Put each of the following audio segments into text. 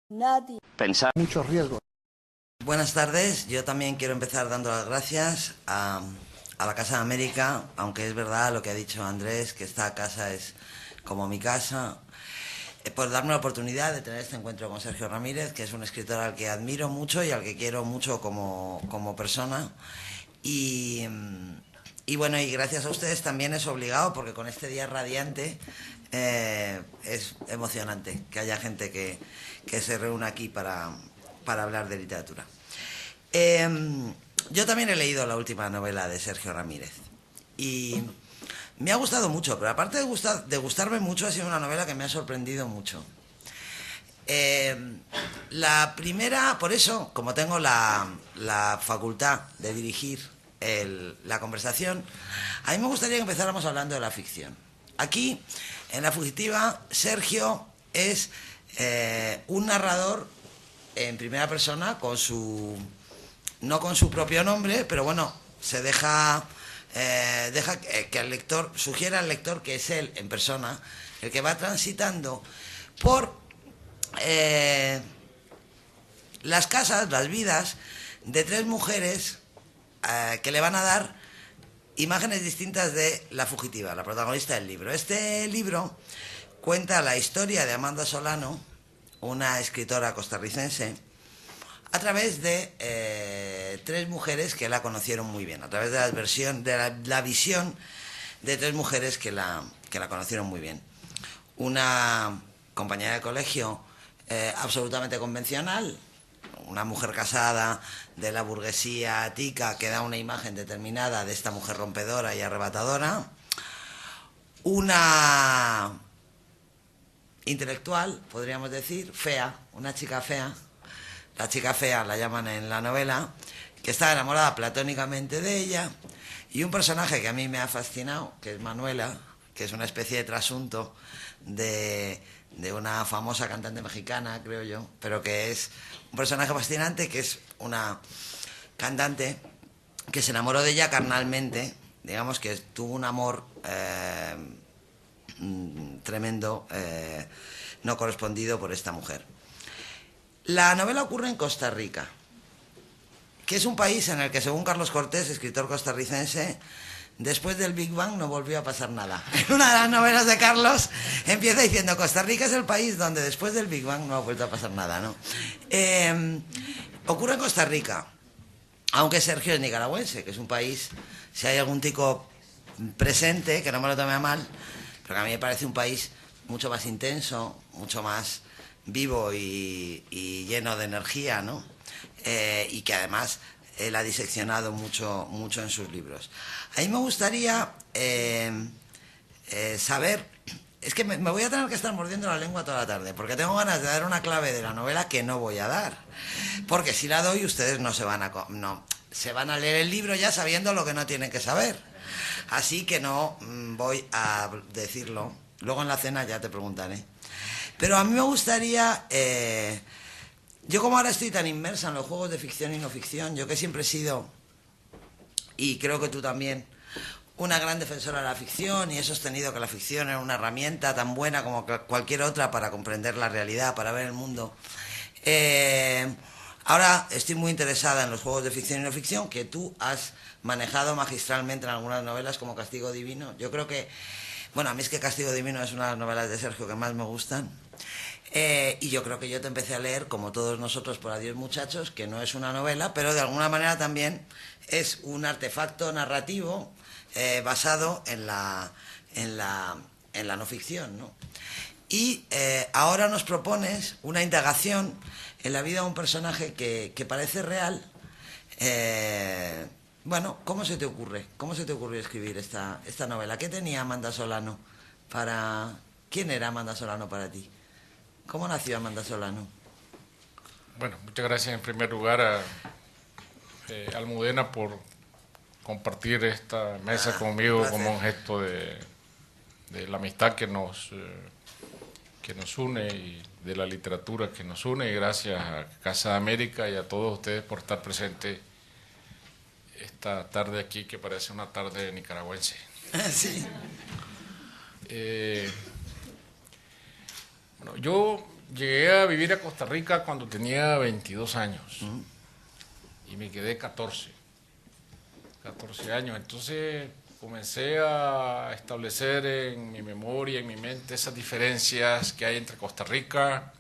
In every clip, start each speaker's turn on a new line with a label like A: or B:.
A: Nadie.
B: Pensar.
C: Muchos riesgos.
D: Buenas tardes, yo también quiero empezar dando las gracias a la Casa de América, aunque es verdad lo que ha dicho Andrés, que esta casa es como mi casa, por darme la oportunidad de tener este encuentro con Sergio Ramírez, que es un escritor al que admiro mucho y al que quiero mucho como persona. Y bueno, y gracias a ustedes también es obligado, porque con este día radiante es emocionante que haya gente que se reúna aquí para hablar de literatura. Yo también he leído la última novela de Sergio Ramírez y me ha gustado mucho, pero aparte de gustarme mucho, ha sido una novela que me ha sorprendido mucho. La primera, por eso, como tengo la facultad de dirigir la conversación, a mí me gustaría que empezáramos hablando de la ficción. Aquí, en La Fugitiva, Sergio es un narrador en primera persona, no con su propio nombre, pero bueno, se deja que el lector, sugiera al lector que es él en persona el que va transitando por las casas, las vidas de tres mujeres que le van a dar imágenes distintas de La Fugitiva, la protagonista del libro. Este libro cuenta la historia de Amanda Solano, una escritora costarricense, a través de tres mujeres que la conocieron muy bien, a través de la visión de tres mujeres que la conocieron muy bien. Una compañera de colegio absolutamente convencional, una mujer casada de la burguesía tica que da una imagen determinada de esta mujer rompedora y arrebatadora, una intelectual, podríamos decir, fea, una chica fea, la chica fea la llaman en la novela, que está enamorada platónicamente de ella, y un personaje que a mí me ha fascinado, que es Manuela, que es una especie de trasunto de una famosa cantante mexicana, creo yo, pero que es un personaje fascinante, que es una cantante que se enamoró de ella carnalmente, digamos que tuvo un amor tremendo, no correspondido por esta mujer. La novela ocurre en Costa Rica, que es un país en el que, según Carlos Cortés, escritor costarricense, después del Big Bang no volvió a pasar nada. En una de las novelas de Carlos empieza diciendo: Costa Rica es el país donde después del Big Bang no ha vuelto a pasar nada, ¿no? Ocurre en Costa Rica, aunque Sergio es nicaragüense, que es un país, si hay algún tico presente, que no me lo tome a mal, pero que a mí me parece un país mucho más intenso, mucho más vivo y lleno de energía, ¿no? Y que además él ha diseccionado mucho en sus libros. A mí me gustaría saber, es que me voy a tener que estar mordiendo la lengua toda la tarde, porque tengo ganas de dar una clave de la novela que no voy a dar, porque si la doy ustedes se van a leer el libro ya sabiendo lo que no tienen que saber, así que no voy a decirlo. Luego en la cena ya te preguntaré. Pero a mí me gustaría, yo como ahora estoy tan inmersa en los juegos de ficción y no ficción, yo que siempre he sido, y creo que tú también, una gran defensora de la ficción, y he sostenido que la ficción era una herramienta tan buena como cualquier otra para comprender la realidad, para ver el mundo. Ahora estoy muy interesada en los juegos de ficción y no ficción, que tú has manejado magistralmente en algunas novelas como Castigo Divino. Yo creo que, bueno, a mí es que Castigo Divino es una de las novelas de Sergio que más me gustan. Y yo creo que yo te empecé a leer, como todos nosotros, por Adiós Muchachos, que no es una novela, pero de alguna manera también es un artefacto narrativo basado en la no ficción, ¿no? Y ahora nos propones una indagación en la vida de un personaje que parece real. Bueno, ¿cómo se te ocurre? ¿Cómo se te ocurrió escribir esta novela? ¿Qué tenía Amanda Solano para...? ¿Quién era Amanda Solano para ti? ¿Cómo nació Amanda Solano?
E: Bueno, muchas gracias en primer lugar a Almudena por compartir esta mesa conmigo como un gesto de la amistad que nos une y de la literatura que nos une, y gracias a Casa de América y a todos ustedes por estar presentes esta tarde aquí, que parece una tarde nicaragüense.
D: Sí.
E: Bueno, yo llegué a vivir a Costa Rica cuando tenía 22 años y me quedé 14 años. Entonces comencé a establecer en mi memoria, en mi mente, esas diferencias que hay entre Costa Rica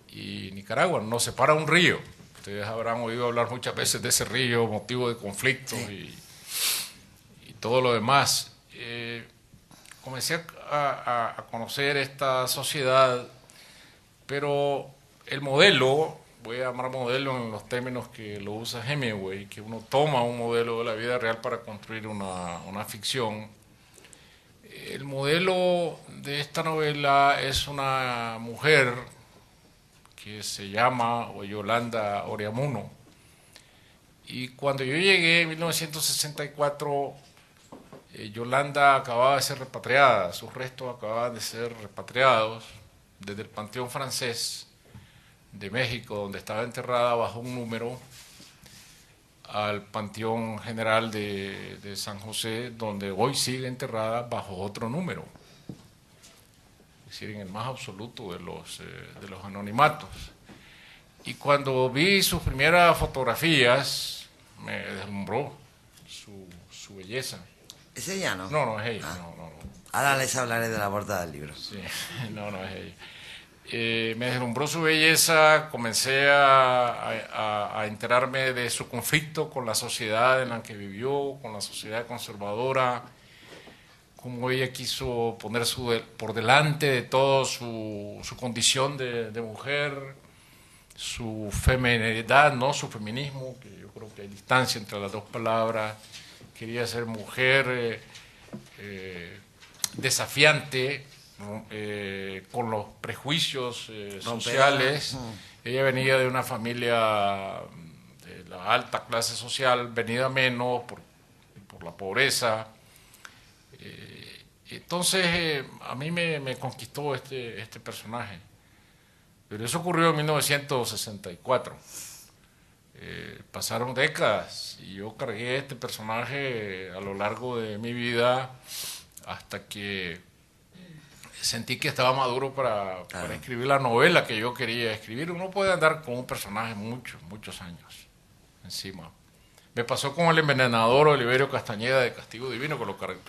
E: y Nicaragua. Nos separa un río. Ustedes habrán oído hablar muchas veces de ese río, motivo de conflictos y todo lo demás. Comencé a conocer esta sociedad, pero el modelo, voy a llamar modelo en los términos que lo usa Hemingway, que uno toma un modelo de la vida real para construir una ficción. El modelo de esta novela es una mujer que se llama Yolanda Oriamuno, y cuando yo llegué en 1964, Yolanda acababa de ser repatriada, sus restos acababan de ser repatriados desde el Panteón Francés de México, donde estaba enterrada bajo un número, al Panteón General de San José, donde hoy sigue enterrada bajo otro número, es decir, en el más absoluto de los anonimatos. Y cuando vi sus primeras fotografías, me deslumbró su belleza.
D: ¿Es ella, no?
E: No, no es ella. No.
D: Ahora les hablaré de la portada del libro.
E: Sí, no es ella. Me deslumbró su belleza, comencé a enterarme de su conflicto con la sociedad en la que vivió, con la sociedad conservadora, cómo ella quiso poner por delante de todo su condición de mujer, su feminidad, no su feminismo, que yo creo que hay distancia entre las dos palabras. Quería ser mujer desafiante, con los prejuicios sociales. Ella venía de una familia de la alta clase social, venida menos por la pobreza. Entonces a mí me conquistó este personaje. Pero eso ocurrió en 1964. Pasaron décadas y yo cargué este personaje a lo largo de mi vida hasta que sentí que estaba maduro para escribir la novela que yo quería escribir. Uno puede andar con un personaje muchos años encima. Me pasó con El envenenador, Oliverio Castañeda, de Castigo Divino, que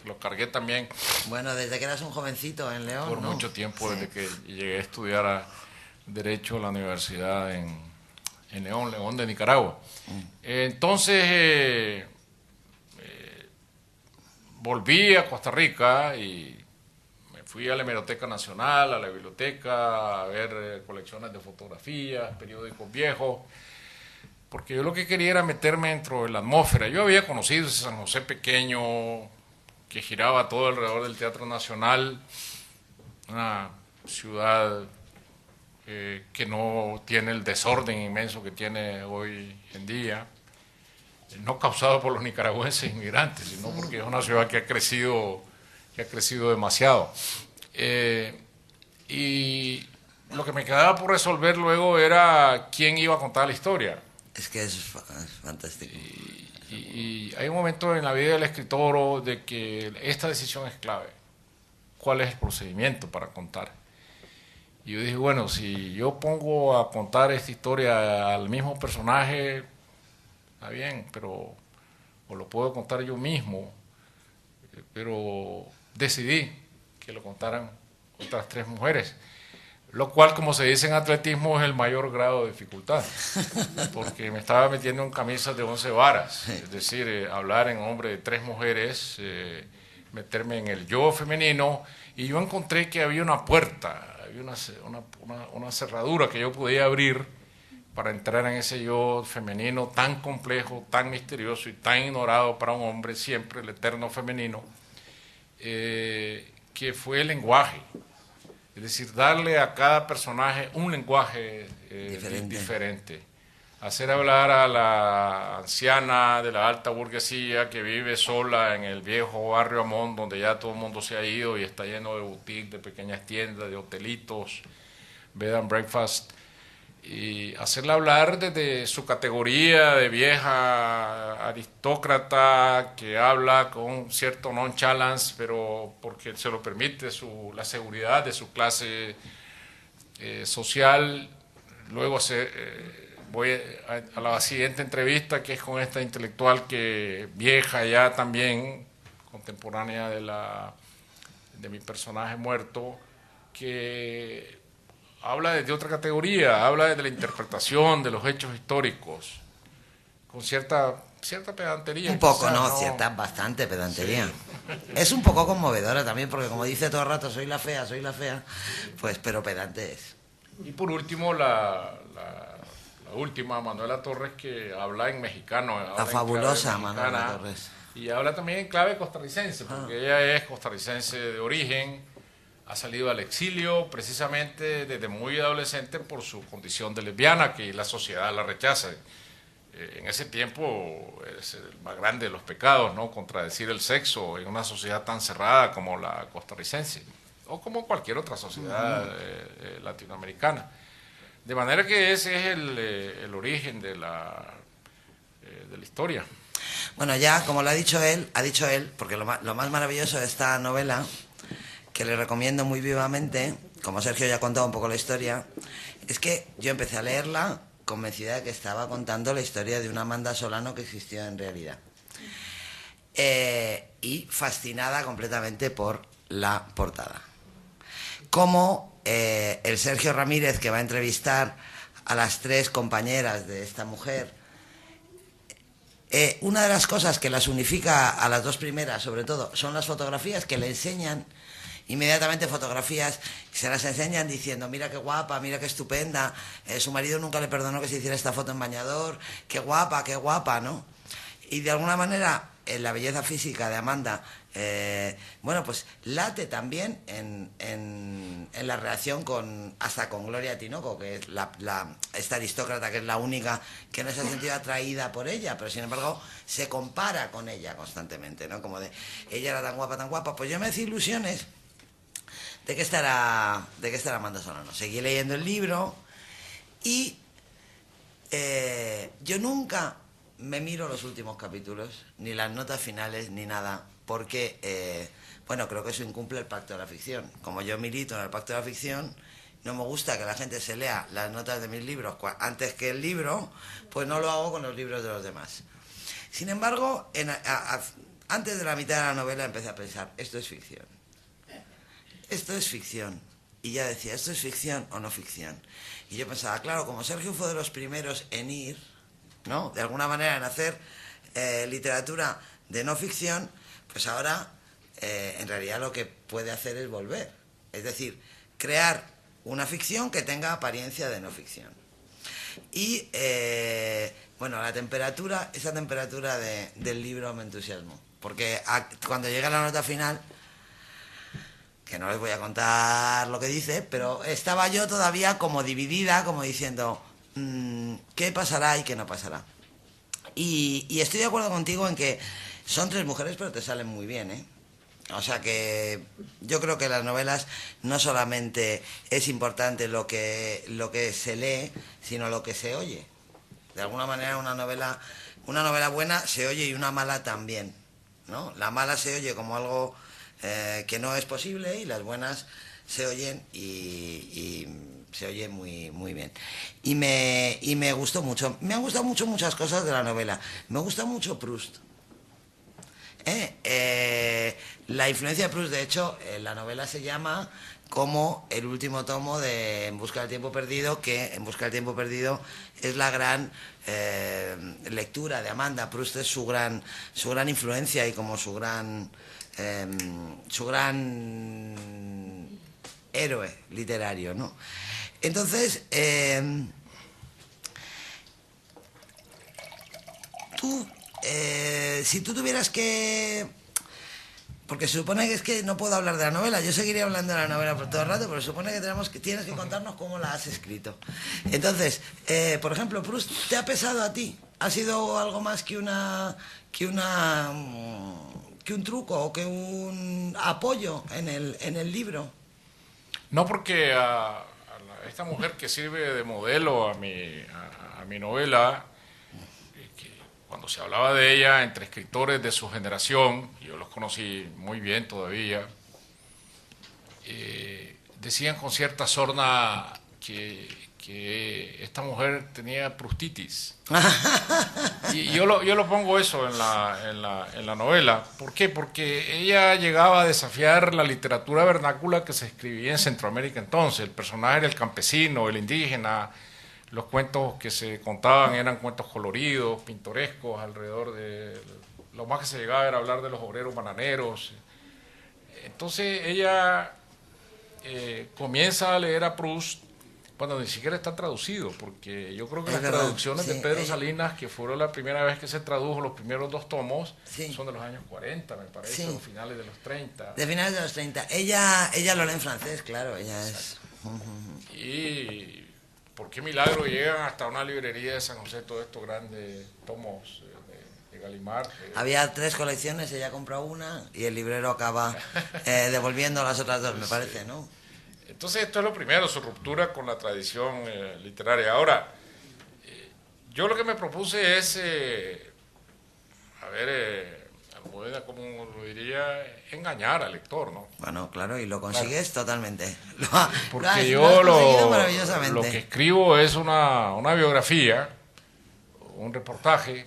E: lo cargué también.
D: Bueno, desde que eras un jovencito en León,
E: por mucho tiempo, desde que llegué a estudiar Derecho a la universidad en León de Nicaragua. Entonces volví a Costa Rica y me fui a la Hemeroteca Nacional, a la biblioteca, a ver colecciones de fotografías, periódicos viejos, porque yo lo que quería era meterme dentro de la atmósfera. Yo había conocido ese San José pequeño que giraba todo alrededor del Teatro Nacional, una ciudad que no tiene el desorden inmenso que tiene hoy en día, no causado por los nicaragüenses inmigrantes, sino porque es una ciudad que ha crecido demasiado. Y lo que me quedaba por resolver luego era quién iba a contar la historia.
D: Es que es fantástico.
E: Y hay un momento en la vida del escritor de que esta decisión es clave. ¿Cuál es el procedimiento para contar? Y yo dije, bueno, si yo pongo a contar esta historia al mismo personaje, está bien, pero o lo puedo contar yo mismo, pero decidí que lo contaran otras 3 mujeres, lo cual, como se dice en atletismo, es el mayor grado de dificultad, porque me estaba metiendo en camisas de 11 varas, es decir, hablar en nombre de 3 mujeres, meterme en el yo femenino, y yo encontré que había una puerta, había una cerradura que yo podía abrir para entrar en ese yo femenino tan complejo, tan misterioso y tan ignorado para un hombre, siempre el eterno femenino, que fue el lenguaje. Es decir, darle a cada personaje un lenguaje diferente. Hacer hablar a la anciana de la alta burguesía que vive sola en el viejo barrio Amón, donde ya todo el mundo se ha ido y está lleno de boutiques, de pequeñas tiendas, de hotelitos, bed and breakfast, y hacerla hablar desde su categoría de vieja aristócrata que habla con cierto nonchalance, pero porque se lo permite la seguridad de su clase social. Luego voy a la siguiente entrevista, que es con esta intelectual que vieja ya también, contemporánea de mi personaje muerto, que habla desde otra categoría, habla desde la interpretación de los hechos históricos, con cierta pedantería.
D: Un poco,
E: quizás,
D: ¿no?
E: ¿no?
D: Cierta, bastante pedantería.
E: Sí.
D: Es un poco conmovedora también, porque como dice todo el rato, soy la fea, pues, pero pedante es.
E: Y por último, la última, Manuela Torres, que habla en mexicano.
D: La fabulosa Manuela Torres.
E: Y habla también en clave costarricense, porque ella es costarricense de origen, ha salido al exilio precisamente desde muy adolescente por su condición de lesbiana, que la sociedad la rechaza. En ese tiempo es el más grande de los pecados, ¿no? Contradecir el sexo en una sociedad tan cerrada como la costarricense, o como cualquier otra sociedad latinoamericana. De manera que ese es el origen de la historia.
D: Bueno, ya, como lo ha dicho él, porque lo más maravilloso de esta novela, que le recomiendo muy vivamente, como Sergio ya ha contado un poco la historia, es que yo empecé a leerla convencida de que estaba contando la historia de una Amanda Solano que existió en realidad. Y fascinada completamente por la portada. Como el Sergio Ramírez, que va a entrevistar a las 3 compañeras de esta mujer, una de las cosas que las unifica a las 2 primeras, sobre todo, son las fotografías que le enseñan. Inmediatamente fotografías, se las enseñan diciendo, mira qué guapa, mira qué estupenda, su marido nunca le perdonó que se hiciera esta foto en bañador, qué guapa, ¿no? Y de alguna manera, la belleza física de Amanda, bueno, pues late también en la relación hasta con Gloria Tinoco, que es esta aristócrata, que es la única que no se ha sentido atraída por ella, pero sin embargo se compara con ella constantemente, ¿no? Como de, ella era tan guapa, pues yo me hacía ilusiones de que estará Amanda Solano. Seguí leyendo el libro y yo nunca me miro los últimos capítulos, ni las notas finales, ni nada, porque, bueno, creo que eso incumple el pacto de la ficción. Como yo milito en el pacto de la ficción, no me gusta que la gente se lea las notas de mis libros antes que el libro, pues no lo hago con los libros de los demás. Sin embargo, antes de la mitad de la novela empecé a pensar, esto es ficción. Esto es ficción. Y ya decía, ¿esto es ficción o no ficción? Y yo pensaba, claro, como Sergio fue de los primeros en ir, ¿no? De alguna manera en hacer literatura de no ficción, pues ahora en realidad lo que puede hacer es volver. Es decir, crear una ficción que tenga apariencia de no ficción. Y, bueno, esa temperatura del libro me entusiasmó. Porque cuando llega la nota final, que no les voy a contar lo que dice, pero estaba yo todavía como dividida, como diciendo, ¿qué pasará y qué no pasará? Y estoy de acuerdo contigo en que son 3 mujeres, pero te salen muy bien, ¿eh? O sea que yo creo que las novelas no solamente es importante lo que se lee, sino lo que se oye. De alguna manera una novela buena se oye y una mala también, ¿no? La mala se oye como algo que no es posible y las buenas se oyen y se oye muy, muy bien. Y me gustó mucho. Me han gustado muchas cosas de la novela. Me gusta mucho Proust. La influencia de Proust, de hecho, la novela se llama como el último tomo de En busca del tiempo perdido, que En busca del tiempo perdido es la gran lectura de Amanda. Proust es su gran influencia y como su gran héroe literario, ¿no? Entonces, si tú tuvieras que... Porque se supone que es que no puedo hablar de la novela, yo seguiría hablando de la novela por todo el rato, pero se supone que tienes que contarnos cómo la has escrito. Entonces, por ejemplo, Proust, ¿te ha pesado a ti? ¿Ha sido algo más que un truco o que un apoyo en el libro?
E: No, porque esta mujer que sirve de modelo a mi novela, cuando se hablaba de ella entre escritores de su generación, yo los conocí muy bien todavía, decían con cierta sorna que esta mujer tenía prustitis. Y yo lo pongo eso en la novela. ¿Por qué? Porque ella llegaba a desafiar la literatura vernácula que se escribía en Centroamérica entonces. El personaje era el campesino, el indígena. Los cuentos que se contaban eran cuentos coloridos, pintorescos, alrededor de... Lo más que se llegaba era hablar de los obreros bananeros. Entonces ella comienza a leer a Proust. Bueno, ni siquiera está traducido, porque yo creo que las traducciones de Pedro Salinas, que fueron la primera vez que se tradujo, los primeros 2 tomos, son de los años 40, me parece, o finales de los 30.
D: De finales de los 30. Ella lo lee en francés, claro, ella es...
E: Y por qué milagro llegan hasta una librería de San José todos estos grandes tomos de Gallimard.
D: Había 3 colecciones, ella compró una y el librero acaba devolviendo las otras 2, me parece, ¿no?
E: Entonces esto es lo primero, su ruptura con la tradición literaria. Ahora, yo lo que me propuse es, como lo diría, engañar al lector, ¿no?
D: Bueno, claro, y lo consigues totalmente.
E: Porque yo lo que escribo es una biografía, un reportaje.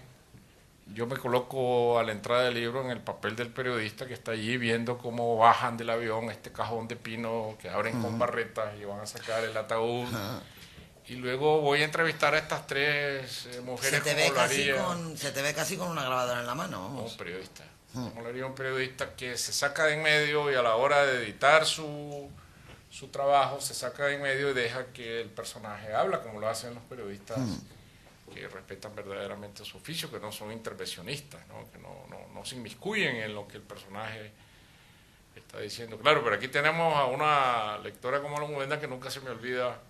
E: Yo me coloco a la entrada del libro en el papel del periodista que está allí viendo cómo bajan del avión este cajón de pino que abren con barretas y van a sacar el ataúd. Y luego voy a entrevistar a estas 3 mujeres.
D: Se te ve casi con una grabadora en la mano. Vamos.
E: Un periodista. Como le haría un periodista que se saca de en medio y a la hora de editar su trabajo se saca de en medio y deja que el personaje habla, como lo hacen los periodistas que respetan verdaderamente su oficio, que no son intervencionistas, ¿no? Que no se inmiscuyen en lo que el personaje está diciendo. Claro, pero aquí tenemos a una lectora como Almudena que nunca se me olvida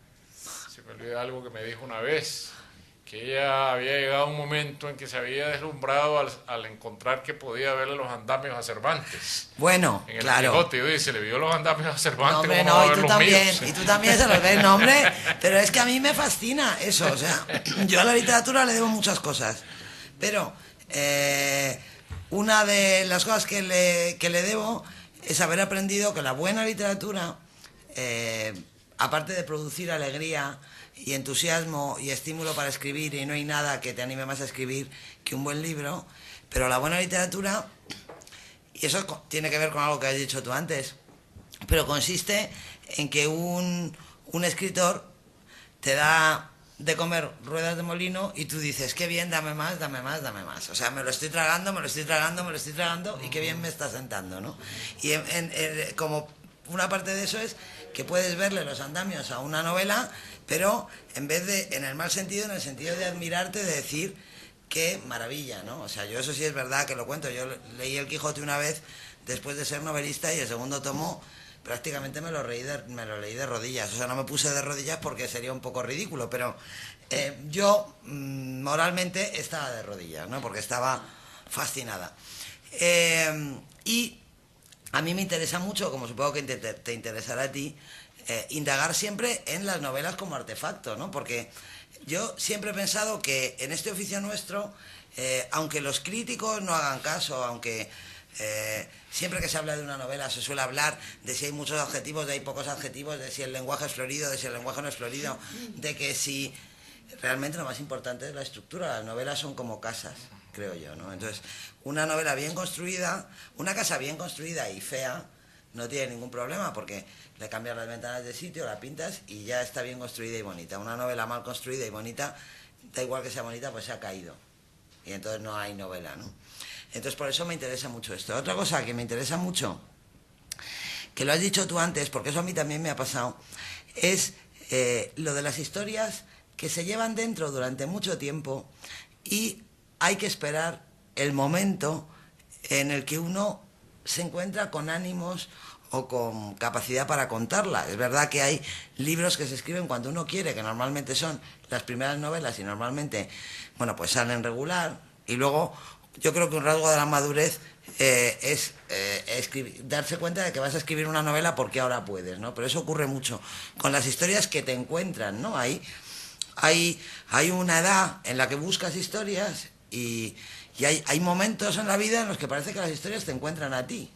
E: algo que me dijo una vez, que ella había llegado a un momento en que se había deslumbrado al encontrar que podía verle los andamios a Cervantes.
D: Bueno,
E: en el
D: claro.
E: Quijote, y se le vio los andamios a Cervantes.
D: No, hombre, no, y tú también se los ves, no, hombre. Pero es que a mí me fascina eso, o sea, yo a la literatura le debo muchas cosas, pero una de las cosas que le debo es haber aprendido que la buena literatura, aparte de producir alegría y entusiasmo y estímulo para escribir, y no hay nada que te anime más a escribir que un buen libro, pero la buena literatura, y eso tiene que ver con algo que has dicho tú antes, pero consiste en que un escritor te da de comer ruedas de molino y tú dices, qué bien, dame más, dame más, dame más. O sea, me lo estoy tragando, y qué bien me está sentando, ¿no? Y como una parte de eso es que puedes verle los andamios a una novela, pero en vez de, en el mal sentido, en el sentido de admirarte, de decir, qué maravilla, ¿no? O sea, yo eso sí es verdad que lo cuento. Yo leí El Quijote una vez después de ser novelista y el segundo tomo prácticamente me lo leí de rodillas. O sea, no me puse de rodillas porque sería un poco ridículo, pero yo moralmente estaba de rodillas, ¿no? Porque estaba fascinada. Y a mí me interesa mucho, como supongo que te interesará a ti, indagar siempre en las novelas como artefacto, ¿no? Porque yo siempre he pensado que en este oficio nuestro, aunque los críticos no hagan caso, aunque siempre que se habla de una novela se suele hablar de si hay muchos adjetivos, de si hay pocos adjetivos, de si el lenguaje es florido, de si el lenguaje no es florido, de que si... Realmente lo más importante es la estructura. Las novelas son como casas, creo yo, ¿no? Entonces, una novela bien construida, una casa bien construida y fea, no tiene ningún problema porque le cambias las ventanas de sitio, la pintas y ya está bien construida y bonita. Una novela mal construida y bonita, da igual que sea bonita, pues se ha caído. Y entonces no hay novela, ¿no? Entonces por eso me interesa mucho esto. Otra cosa que me interesa mucho, que lo has dicho tú antes, porque eso a mí también me ha pasado, es lo de las historias que se llevan dentro durante mucho tiempo y hay que esperar el momento en el que uno se encuentra con ánimos o con capacidad para contarla. Es verdad que hay libros que se escriben cuando uno quiere, que normalmente son las primeras novelas y normalmente, bueno, pues salen regular, y luego yo creo que un rasgo de la madurez es darse cuenta de que vas a escribir una novela porque ahora puedes, ¿no? Pero eso ocurre mucho con las historias que te encuentran, ¿no? Hay una edad en la que buscas historias y hay momentos en la vida en los que parece que las historias te encuentran a ti.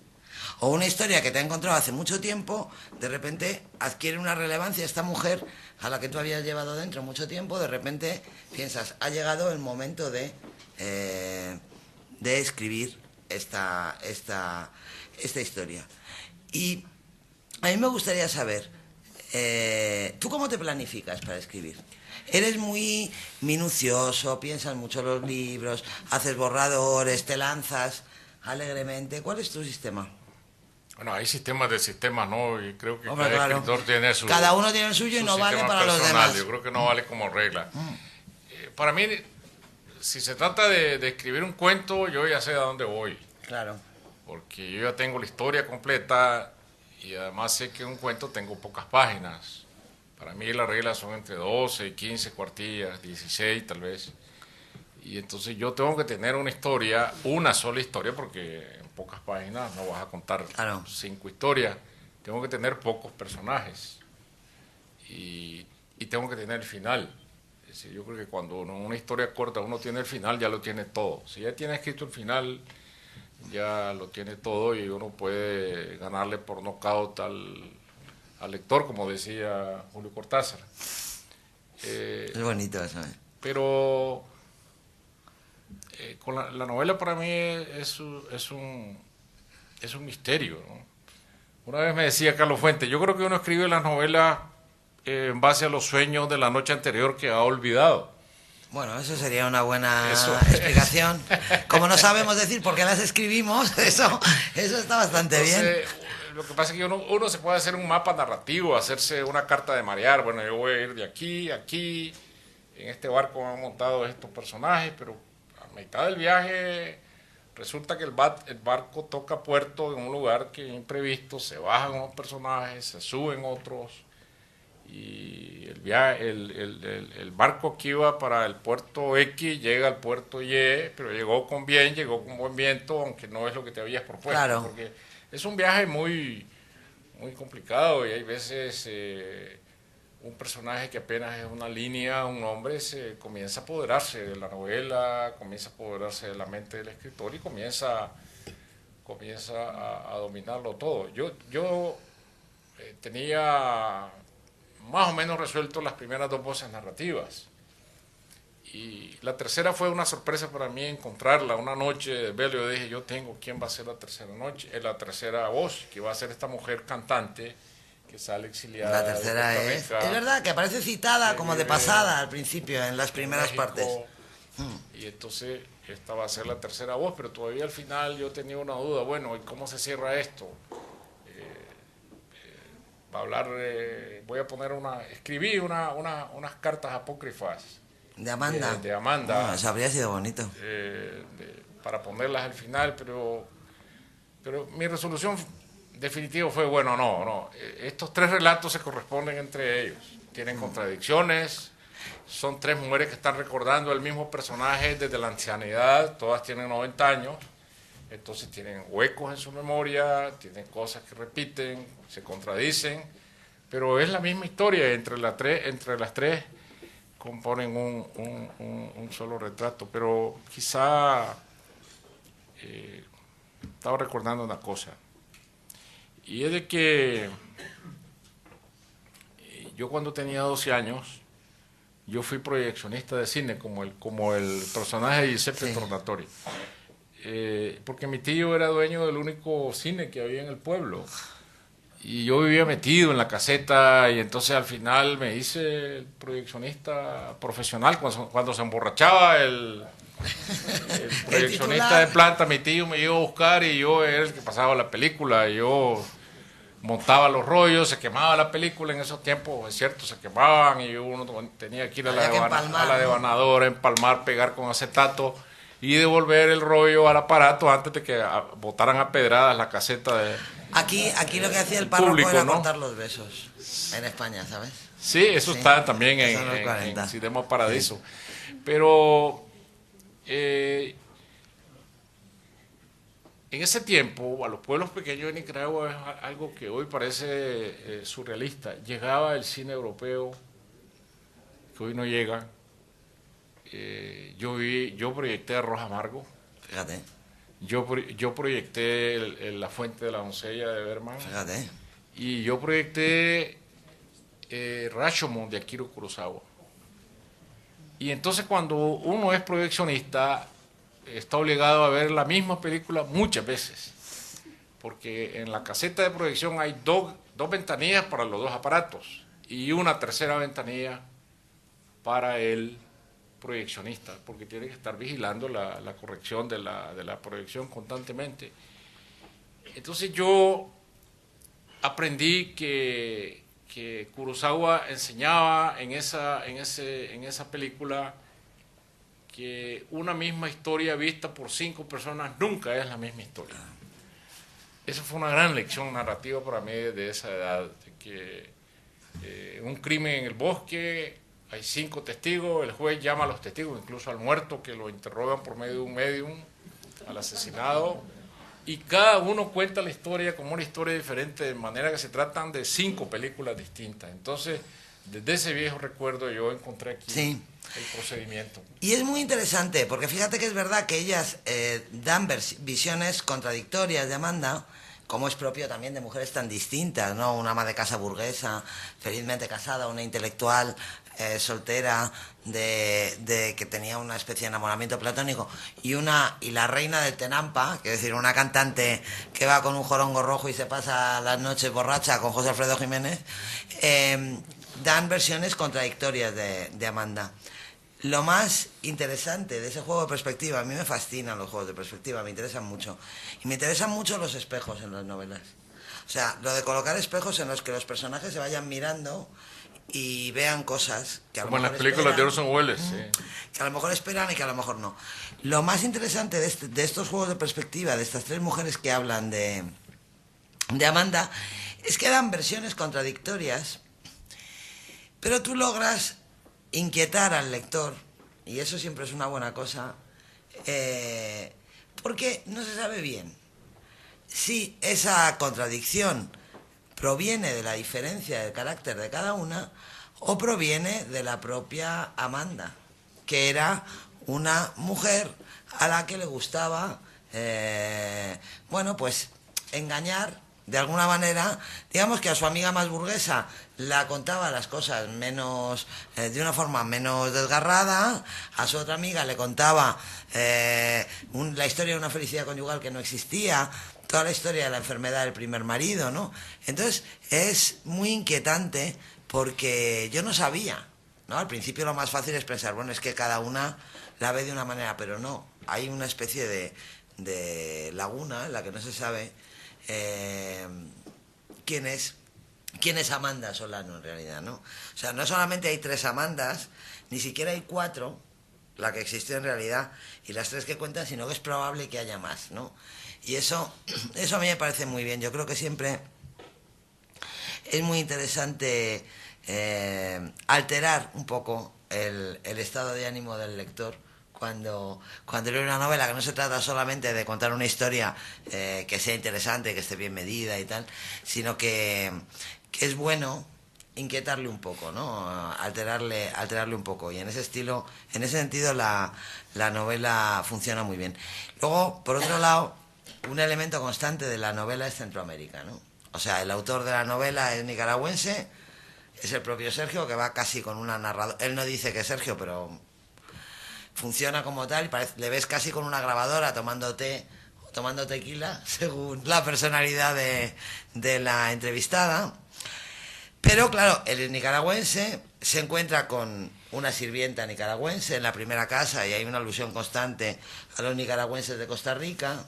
D: O una historia que te ha encontrado hace mucho tiempo, de repente adquiere una relevancia esta mujer a la que tú habías llevado dentro mucho tiempo, de repente piensas, ha llegado el momento de escribir esta historia. Y a mí me gustaría saber, ¿tú cómo te planificas para escribir? ¿Eres muy minucioso, piensas mucho los libros, haces borradores, te lanzas alegremente? ¿Cuál es tu sistema?
E: Bueno, hay sistemas de sistemas, ¿no? Y creo que
D: Hombre,
E: cada
D: claro.
E: escritor tiene su...
D: Cada uno tiene el suyo y no vale para los demás.
E: Yo creo que no vale como regla. Para mí, si se trata de escribir un cuento, yo ya sé a dónde voy.
D: Claro.
E: Porque yo ya tengo la historia completa y además sé que en un cuento tengo pocas páginas. Para mí las reglas son entre 12 y 15 cuartillas, 16 tal vez. Y entonces yo tengo que tener una historia, una sola historia, porque en pocas páginas no vas a contar 5 historias. Tengo que tener pocos personajes y tengo que tener el final. Es decir, yo creo que cuando una historia corta uno tiene el final, ya lo tiene todo. Si ya tiene escrito el final, ya lo tiene todo y uno puede ganarle por nocaut al lector, como decía Julio Cortázar.
D: Es bonito eso.
E: Pero con la novela para mí es un misterio, ¿no? Una vez me decía Carlos Fuentes, yo creo que uno escribe las novelas en base a los sueños de la noche anterior que ha olvidado.
D: Bueno, eso sería una buena explicación. Como no sabemos decir por qué las escribimos, eso está bastante bien.
E: Lo que pasa es que uno se puede hacer un mapa narrativo, hacerse una carta de marear. Bueno, yo voy a ir de aquí a aquí, en este barco han montado estos personajes, pero a mitad del viaje resulta que el barco toca puerto en un lugar que es imprevisto, se bajan unos personajes, se suben otros, y el barco que iba para el puerto X llega al puerto Y, pero llegó con buen viento, aunque no es lo que te habías propuesto.
D: Claro.
E: Porque es un viaje muy, muy complicado y hay veces un personaje que apenas es una línea, un hombre, se comienza a apoderarse de la novela, comienza a apoderarse de la mente del escritor y comienza a dominarlo todo. Yo tenía más o menos resuelto las primeras 2 voces narrativas. Y la tercera fue una sorpresa para mí encontrarla. Una noche de velo yo dije, yo tengo quién va a ser la tercera voz, que va a ser esta mujer cantante que sale exiliada.
D: La tercera es verdad que aparece citada como de pasada al principio, en las primeras partes.
E: Y entonces esta va a ser la tercera voz, pero todavía al final yo tenía una duda, bueno, ¿y cómo se cierra esto? Voy a poner escribí unas cartas apócrifas
D: de Amanda.
E: De Amanda.
D: Eso habría sido bonito.
E: Para ponerlas al final, pero mi resolución definitiva fue, bueno, no, estos 3 relatos se corresponden entre ellos, tienen contradicciones, son 3 mujeres que están recordando el mismo personaje desde la ancianidad, todas tienen 90 años, entonces tienen huecos en su memoria, tienen cosas que repiten, se contradicen, pero es la misma historia, entre las tres componen un solo retrato. Pero quizá estaba recordando una cosa, y es de que yo cuando tenía 12 años, yo fui proyeccionista de cine como el personaje de Giuseppe Tornatore. Porque mi tío era dueño del único cine que había en el pueblo y yo vivía metido en la caseta, y entonces al final me hice el proyeccionista profesional. Cuando se emborrachaba el proyeccionista de planta, mi tío me iba a buscar y yo era el que pasaba la película, y yo montaba los rollos, se quemaba la película en esos tiempos, es cierto, se quemaban y uno tenía que ir a la devanadora, empalmar, pegar con acetato y devolver el rollo al aparato antes de que botaran a pedradas la caseta de...
D: Aquí lo que hacía el párroco público, era, ¿no?, cortar los besos en España, ¿sabes?
E: Sí, eso está también en Cinema Paradiso. Sí. Pero en ese tiempo, a los pueblos pequeños de Nicaragua es algo que hoy parece surrealista. Llegaba el cine europeo, que hoy no llega. Yo proyecté Arroz Amargo.
D: Fíjate.
E: yo proyecté La Fuente de la Doncella de Bergman.
D: Fíjate.
E: Y yo proyecté Rashomon de Akira Kurosawa. Y entonces cuando uno es proyeccionista, está obligado a ver la misma película muchas veces. Porque en la caseta de proyección hay dos ventanillas para los dos aparatos y una tercera ventanilla para el proyeccionista, porque tiene que estar vigilando la corrección de la proyección constantemente. Entonces yo aprendí que Kurosawa enseñaba en esa película que una misma historia vista por 5 personas nunca es la misma historia. Esa fue una gran lección narrativa para mí de esa edad, de que un crimen en el bosque, hay 5 testigos, el juez llama a los testigos, incluso al muerto que lo interrogan por medio de un medium, al asesinado, y cada uno cuenta la historia como una historia diferente, de manera que se tratan de 5 películas distintas. Entonces, desde ese viejo recuerdo yo encontré aquí
D: sí.
E: el procedimiento.
D: Y es muy interesante, porque fíjate que es verdad que ellas dan visiones contradictorias de Amanda, como es propio también de mujeres tan distintas, ¿no? Una ama de casa burguesa, felizmente casada, una intelectual soltera, que tenía una especie de enamoramiento platónico, y la reina del Tenampa, que es decir, una cantante que va con un jorongo rojo y se pasa las noches borracha con José Alfredo Jiménez, dan versiones contradictorias de Amanda. Lo más interesante de ese juego de perspectiva, a mí me fascinan los juegos de perspectiva, me interesan mucho. Y me interesan mucho los espejos en las novelas. O sea, lo de colocar espejos en los que los personajes se vayan mirando y vean cosas que a lo mejor
E: como en las películas de Orson Welles, sí.
D: Que a lo mejor esperan y que a lo mejor no. Lo más interesante de estos juegos de perspectiva, de estas 3 mujeres que hablan de Amanda, es que dan versiones contradictorias, pero tú logras inquietar al lector, y eso siempre es una buena cosa, porque no se sabe bien si esa contradicción proviene de la diferencia del carácter de cada una o proviene de la propia Amanda, que era una mujer a la que le gustaba, pues engañar de alguna manera. Digamos que a su amiga más burguesa la contaba las cosas menos, de una forma menos desgarrada, a su otra amiga le contaba la historia de una felicidad conyugal que no existía, toda la historia de la enfermedad del primer marido, ¿no? Entonces es muy inquietante porque yo no sabía, ¿no? Al principio lo más fácil es pensar, bueno, es que cada una la ve de una manera, pero no, hay una especie de laguna en la que no se sabe quién es Amanda Solano en realidad, ¿no? O sea, no solamente hay 3 Amandas, ni siquiera hay 4, la que existió en realidad, y las 3 que cuentan, sino que es probable que haya más, ¿no? Y eso a mí me parece muy bien. Yo creo que siempre es muy interesante alterar un poco el estado de ánimo del lector cuando lee una novela, que no se trata solamente de contar una historia que sea interesante, que esté bien medida y tal, sino que es bueno inquietarle un poco, ¿no? Alterarle un poco. Y en ese sentido la novela funciona muy bien. Luego, por otro lado, un elemento constante de la novela es Centroamérica, ¿no? O sea, el autor de la novela es nicaragüense, es el propio Sergio, que va casi con una narradora. Él no dice que es Sergio, pero funciona como tal, le ves casi con una grabadora tomando té o tomando tequila, según la personalidad de la entrevistada. Pero claro, el nicaragüense se encuentra con una sirvienta nicaragüense en la primera casa, y hay una alusión constante a los nicaragüenses de Costa Rica,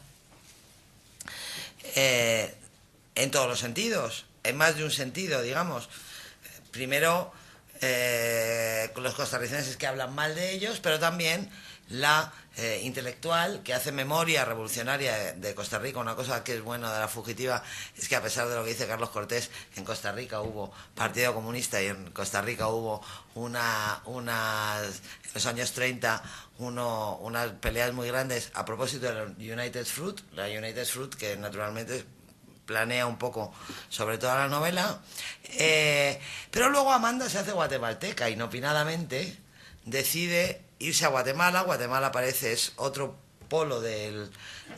D: en todos los sentidos, en más de un sentido, digamos. Primero, con los costarricenses que hablan mal de ellos, pero también la intelectual que hace memoria revolucionaria de Costa Rica. Una cosa que es buena de La Fugitiva es que, a pesar de lo que dice Carlos Cortés, en Costa Rica hubo Partido Comunista, y en Costa Rica hubo en los años 30 unas peleas muy grandes a propósito de la United Fruit, que naturalmente planea un poco sobre toda la novela, pero luego Amanda se hace guatemalteca, inopinadamente decide irse a Guatemala. Guatemala parece es otro polo del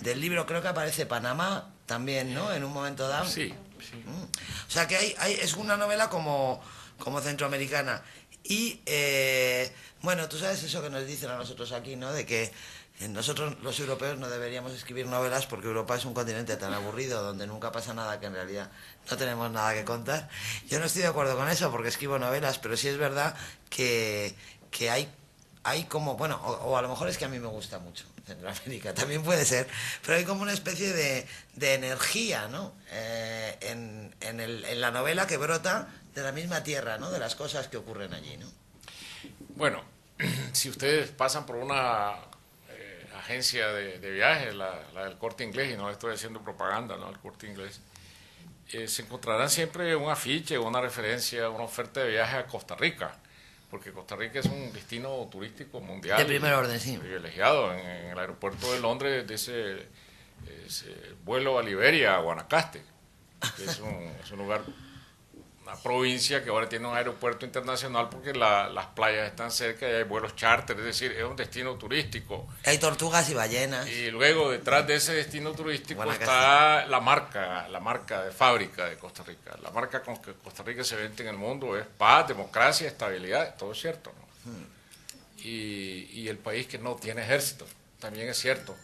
D: libro. Creo que aparece Panamá también, ¿no? En un momento dado.
E: Sí, sí.
D: O sea que es una novela como centroamericana. Y bueno, tú sabes eso que nos dicen a nosotros aquí, ¿no? De que nosotros los europeos no deberíamos escribir novelas porque Europa es un continente tan aburrido donde nunca pasa nada, que en realidad no tenemos nada que contar. Yo no estoy de acuerdo con eso porque escribo novelas, pero sí es verdad que hay como, bueno, o a lo mejor es que a mí me gusta mucho Centroamérica, también puede ser, pero hay como una especie de energía, ¿no? En la novela que brota de la misma tierra, ¿no? De las cosas que ocurren allí, ¿no?
E: Bueno, si ustedes pasan por una agencia de viajes, la del Corte Inglés, y no estoy haciendo propaganda, ¿no? El Corte Inglés, se encontrarán siempre un afiche, una referencia, una oferta de viaje a Costa Rica, porque Costa Rica es un destino turístico mundial.
D: De primer orden, sí.
E: Privilegiado en el aeropuerto de Londres, de ese vuelo a Liberia, a Guanacaste, que es un lugar, una provincia que ahora tiene un aeropuerto internacional porque las playas están cerca y hay vuelos charter, es decir, es un destino turístico.
D: Hay tortugas y ballenas.
E: Y luego detrás de ese destino turístico
D: Guanacaste.
E: está la marca de fábrica de Costa Rica. La marca con que Costa Rica se vende en el mundo es paz, democracia, estabilidad, todo es cierto, ¿no? Y el país que no tiene ejército, también es cierto.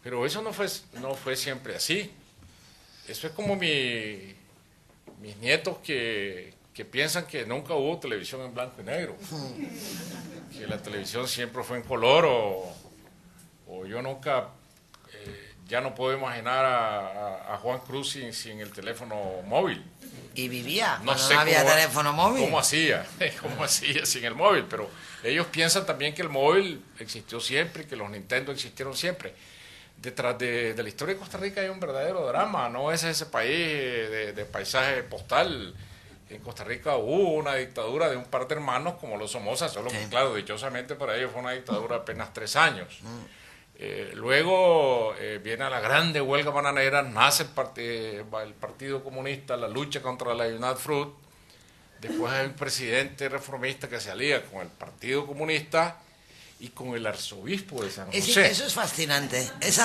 E: Pero eso no fue siempre así. Eso es como mis nietos que piensan que nunca hubo televisión en blanco y negro, que la televisión siempre fue en color, o yo nunca, ya no puedo imaginar a Juan Cruz sin el teléfono móvil.
D: Y vivía,
E: No sé
D: no había
E: cómo,
D: teléfono móvil.
E: ¿Cómo hacía sin el móvil? Pero ellos piensan también que el móvil existió siempre, que los Nintendo existieron siempre. Detrás de la historia de Costa Rica hay un verdadero drama, no es ese país de paisaje postal. En Costa Rica hubo una dictadura de un par de hermanos como los Somoza, solo que, claro, dichosamente para ellos fue una dictadura de apenas 3 años. Luego viene la grande huelga bananera, nace el Partido Comunista, la lucha contra la UNADFRUT. Después hay un presidente reformista que se alía con el Partido Comunista y con el arzobispo de San José.
D: Eso es fascinante. Es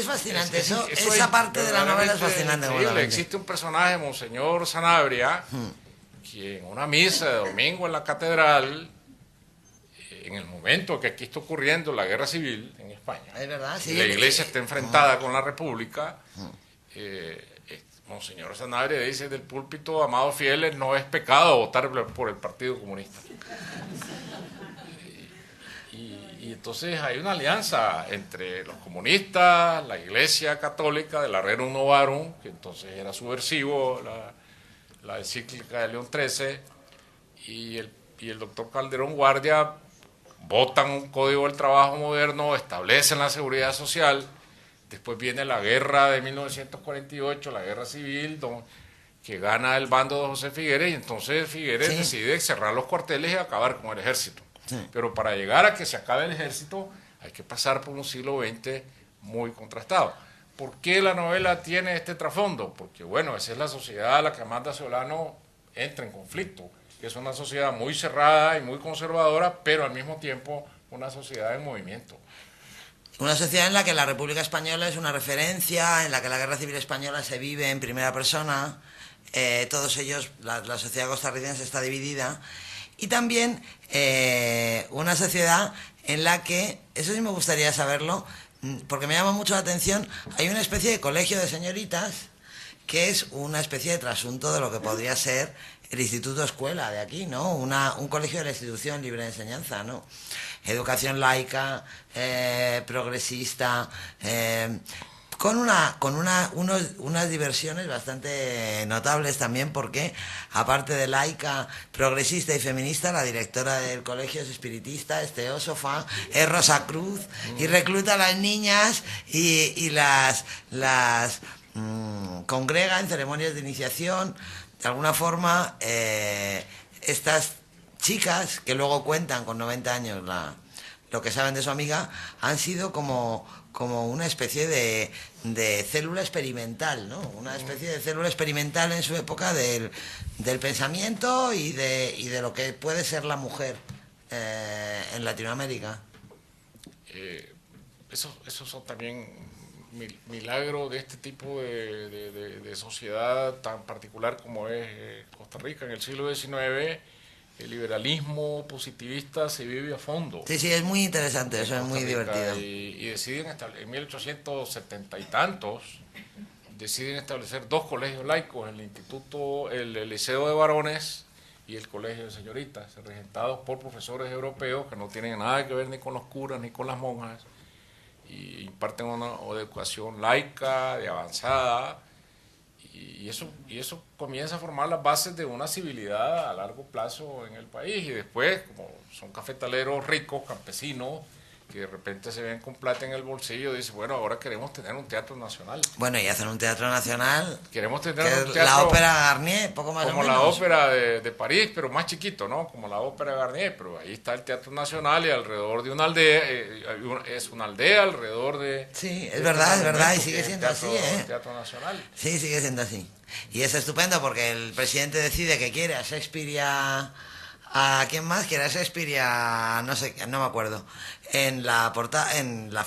D: fascinante. Esa
E: es
D: parte de la novela es fascinante.
E: Existe un personaje, Monseñor Sanabria, que en una misa de domingo en la catedral, en el momento que aquí está ocurriendo la guerra civil en España,
D: es verdad, sí,
E: y la iglesia está enfrentada con la república, Monseñor Sanabria dice del púlpito: amados fieles, no es pecado votar por el Partido Comunista. Y entonces hay una alianza entre los comunistas, la Iglesia Católica del Rerum Novarum, que entonces era subversivo, la encíclica de León XIII, y el doctor Calderón Guardia votan un código del trabajo moderno, establecen la seguridad social. Después viene la guerra de 1948, la guerra civil, que gana el bando de José Figueres, y entonces Figueres decide cerrar los cuarteles y acabar con el ejército. Sí. Pero para llegar a que se acabe el ejército hay que pasar por un siglo XX muy contrastado. ¿Por qué la novela tiene este trasfondo? Porque, bueno, esa es la sociedad a la que Amanda Solano entra en conflicto, que es una sociedad muy cerrada y muy conservadora, pero al mismo tiempo una sociedad en movimiento.
D: Una sociedad en la que la República Española es una referencia, en la que la Guerra Civil Española se vive en primera persona, todos ellos, la sociedad costarricense está dividida. Y también una sociedad en la que, eso sí me gustaría saberlo, porque me llama mucho la atención, hay una especie de colegio de señoritas que es una especie de trasunto de lo que podría ser el instituto escuela de aquí, ¿no? Un colegio de la institución libre de enseñanza, ¿no? Educación laica, progresista, con unas diversiones bastante notables también, porque aparte de laica, progresista y feminista, la directora del colegio es espiritista, es teósofa, es Rosa Cruz, y recluta a las niñas y las congrega en ceremonias de iniciación. De alguna forma, estas chicas, que luego cuentan con 90 años lo que saben de su amiga, han sido como una especie de célula experimental, ¿no? Una especie de célula experimental en su época del pensamiento y de lo que puede ser la mujer en Latinoamérica.
E: esos son también milagros de este tipo de sociedad tan particular como es Costa Rica. En el siglo XIX el liberalismo positivista se vive a fondo.
D: Sí, sí, es muy interesante, eso es muy divertido.
E: Y deciden en 1870 y tantos, deciden establecer dos colegios laicos, el Liceo de Varones y el Colegio de Señoritas, regentados por profesores europeos que no tienen nada que ver ni con los curas ni con las monjas, y imparten una educación laica, de avanzada, y eso comienza a formar las bases de una civilidad a largo plazo en el país. Y después, como son cafetaleros ricos, campesinos, que de repente se ven con plata en el bolsillo, dice, bueno, ahora queremos tener un teatro nacional.
D: Bueno, y hacen un teatro nacional.
E: Queremos tener un
D: teatro, la ópera Garnier, poco más
E: como
D: o menos.
E: la ópera de París, pero más chiquito, ¿no? Como la ópera Garnier, pero ahí está el teatro nacional y alrededor de una aldea, es una aldea alrededor de...
D: Sí, es verdad, y sigue siendo así, ¿eh?
E: Teatro nacional.
D: Sí, sigue siendo así. Y es estupendo porque el presidente decide que quiere a Shakespeare y ¿a quién más? Quiere a Shakespeare y no sé, no me acuerdo. En la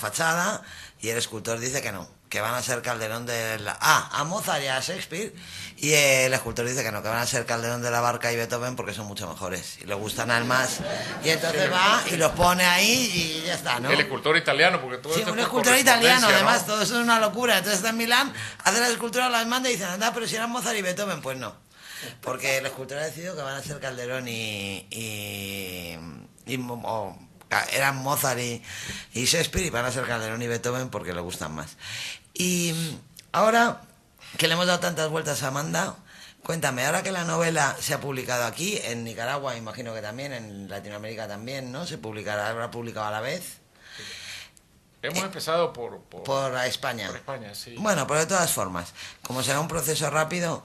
D: fachada, y el escultor dice que no, que van a ser Calderón de la... a Mozart y a Shakespeare, y el escultor dice que no, que van a ser Calderón de la Barca y Beethoven porque son mucho mejores y le gustan al más. Y entonces va y los pone ahí y ya está, ¿no?
E: El escultor italiano, porque todo
D: sí,
E: esto
D: un
E: es
D: escultor italiano,
E: ¿no?
D: además, todo eso es una locura. Entonces está en Milán, hace la escultura, las manda y dicen, anda, pero si eran Mozart y Beethoven, pues no. Porque el escultor ha decidido que van a ser Calderón eran Mozart y Shakespeare, y van a ser Calderón y Beethoven porque le gustan más. Y ahora que le hemos dado tantas vueltas a Amanda, cuéntame, ahora que la novela se ha publicado aquí, en Nicaragua imagino que también, en Latinoamérica también, ¿no? Habrá publicado a la vez.
E: Hemos empezado por
D: España.
E: Por España, sí.
D: Bueno, pero de todas formas, como será un proceso rápido,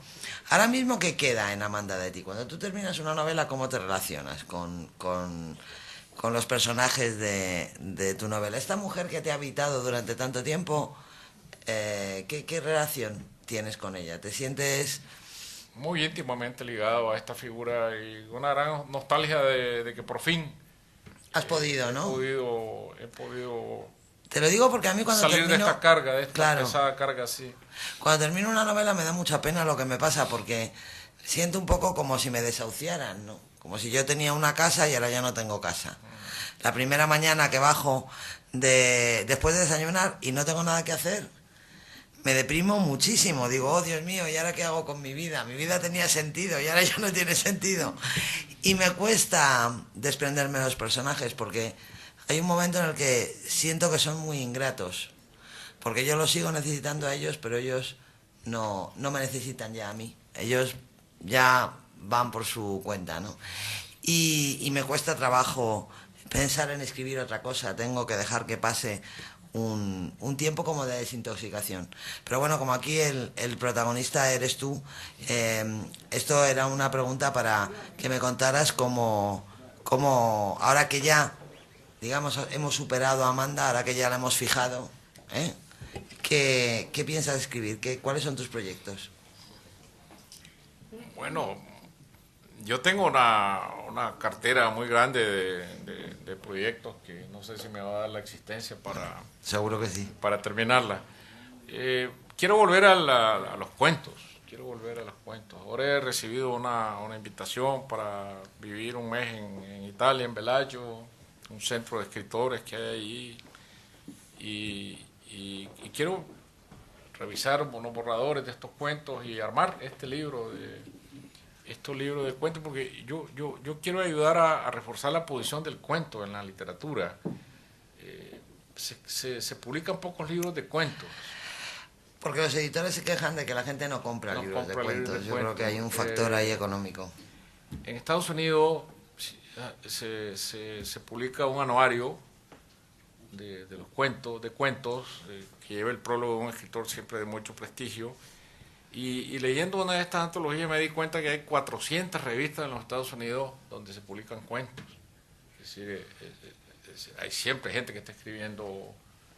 D: ahora mismo, ¿qué queda en Amanda de ti? Cuando tú terminas una novela, ¿cómo te relacionas con los personajes de tu novela? Esta mujer que te ha habitado durante tanto tiempo, ¿qué relación tienes con ella? ¿Te sientes...?
E: Muy íntimamente ligado a esta figura y una gran nostalgia de que por fin...
D: Has podido, ¿no?
E: He podido
D: te lo digo porque a mí cuando
E: salir
D: termino...
E: de esta carga, de esta
D: claro,
E: pesada carga, sí.
D: Cuando termino una novela me da mucha pena lo que me pasa, porque siento un poco como si me desahuciaran, ¿no? Como si yo tenía una casa y ahora ya no tengo casa. La primera mañana que bajo después de desayunar y no tengo nada que hacer, me deprimo muchísimo. Digo, oh Dios mío, ¿y ahora qué hago con mi vida? Mi vida tenía sentido y ahora ya no tiene sentido. Y me cuesta desprenderme de los personajes porque hay un momento en el que siento que son muy ingratos. Porque yo los sigo necesitando a ellos, pero ellos no me necesitan ya a mí. Ellos ya van por su cuenta, ¿no? Y me cuesta trabajo pensar en escribir otra cosa. Tengo que dejar que pase un tiempo como de desintoxicación. Pero bueno, como aquí el protagonista eres tú, esto era una pregunta para que me contaras cómo ahora que ya, digamos, hemos superado a Amanda, ahora que ya la hemos fijado, ¿qué piensas escribir? ¿Cuáles son tus proyectos?
E: Bueno, yo tengo una cartera muy grande de proyectos que no sé si me va a dar la existencia para...
D: Seguro que sí.
E: Para terminarla. Quiero volver a los cuentos. Ahora he recibido una invitación para vivir un mes en Italia, en Bellagio, un centro de escritores que hay ahí. Y quiero revisar unos borradores de estos cuentos y armar estos libros de cuentos, porque yo quiero ayudar a reforzar la posición del cuento en la literatura. Se publican pocos libros de cuentos.
D: Porque los editores se quejan de que la gente no compra libros de cuentos. Yo creo que hay un factor ahí económico.
E: En Estados Unidos se publica un anuario de los cuentos, que lleva el prólogo de un escritor siempre de mucho prestigio. Y leyendo una de estas antologías me di cuenta que hay 400 revistas en los Estados Unidos donde se publican cuentos. Es decir, hay siempre gente que está escribiendo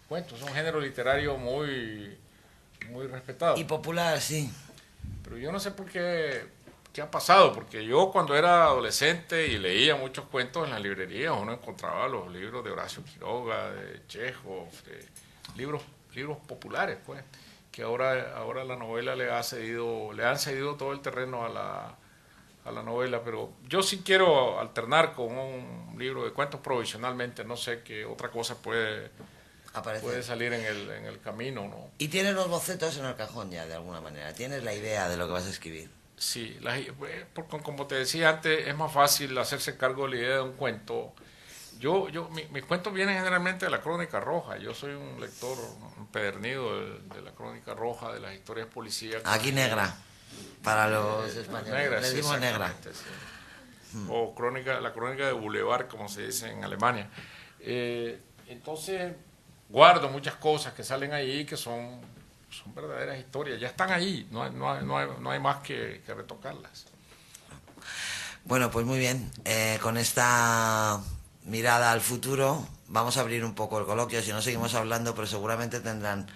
E: cuentos. Es un género literario muy respetado.
D: Y popular, sí.
E: Pero yo no sé por qué ¿qué ha pasado? Porque yo cuando era adolescente y leía muchos cuentos en las librerías, uno encontraba los libros de Horacio Quiroga, de Chekhov, de libros populares, pues, que ahora la novela le han cedido todo el terreno a la novela, pero yo sí quiero alternar con un libro de cuentos provisionalmente, no sé qué otra cosa puede salir en el camino, ¿no?
D: Y tienes los bocetos en el cajón ya, de alguna manera, tienes la idea de lo que vas a escribir.
E: Sí, porque como te decía antes, es más fácil hacerse cargo de la idea de un cuento. Mis cuentos vienen generalmente de la Crónica Roja. Yo soy un lector empedernido de la Crónica Roja, de las historias policíacas.
D: Aquí negra, para los españoles.
E: Negra,
D: le dimos negra.
E: Sí. O la crónica de Boulevard, como se dice en Alemania. Entonces, guardo muchas cosas que salen ahí que son verdaderas historias. Ya están ahí, no hay más que retocarlas.
D: Bueno, pues muy bien. Con esta mirada al futuro vamos a abrir un poco el coloquio. Si no, seguimos hablando, pero seguramente tendrán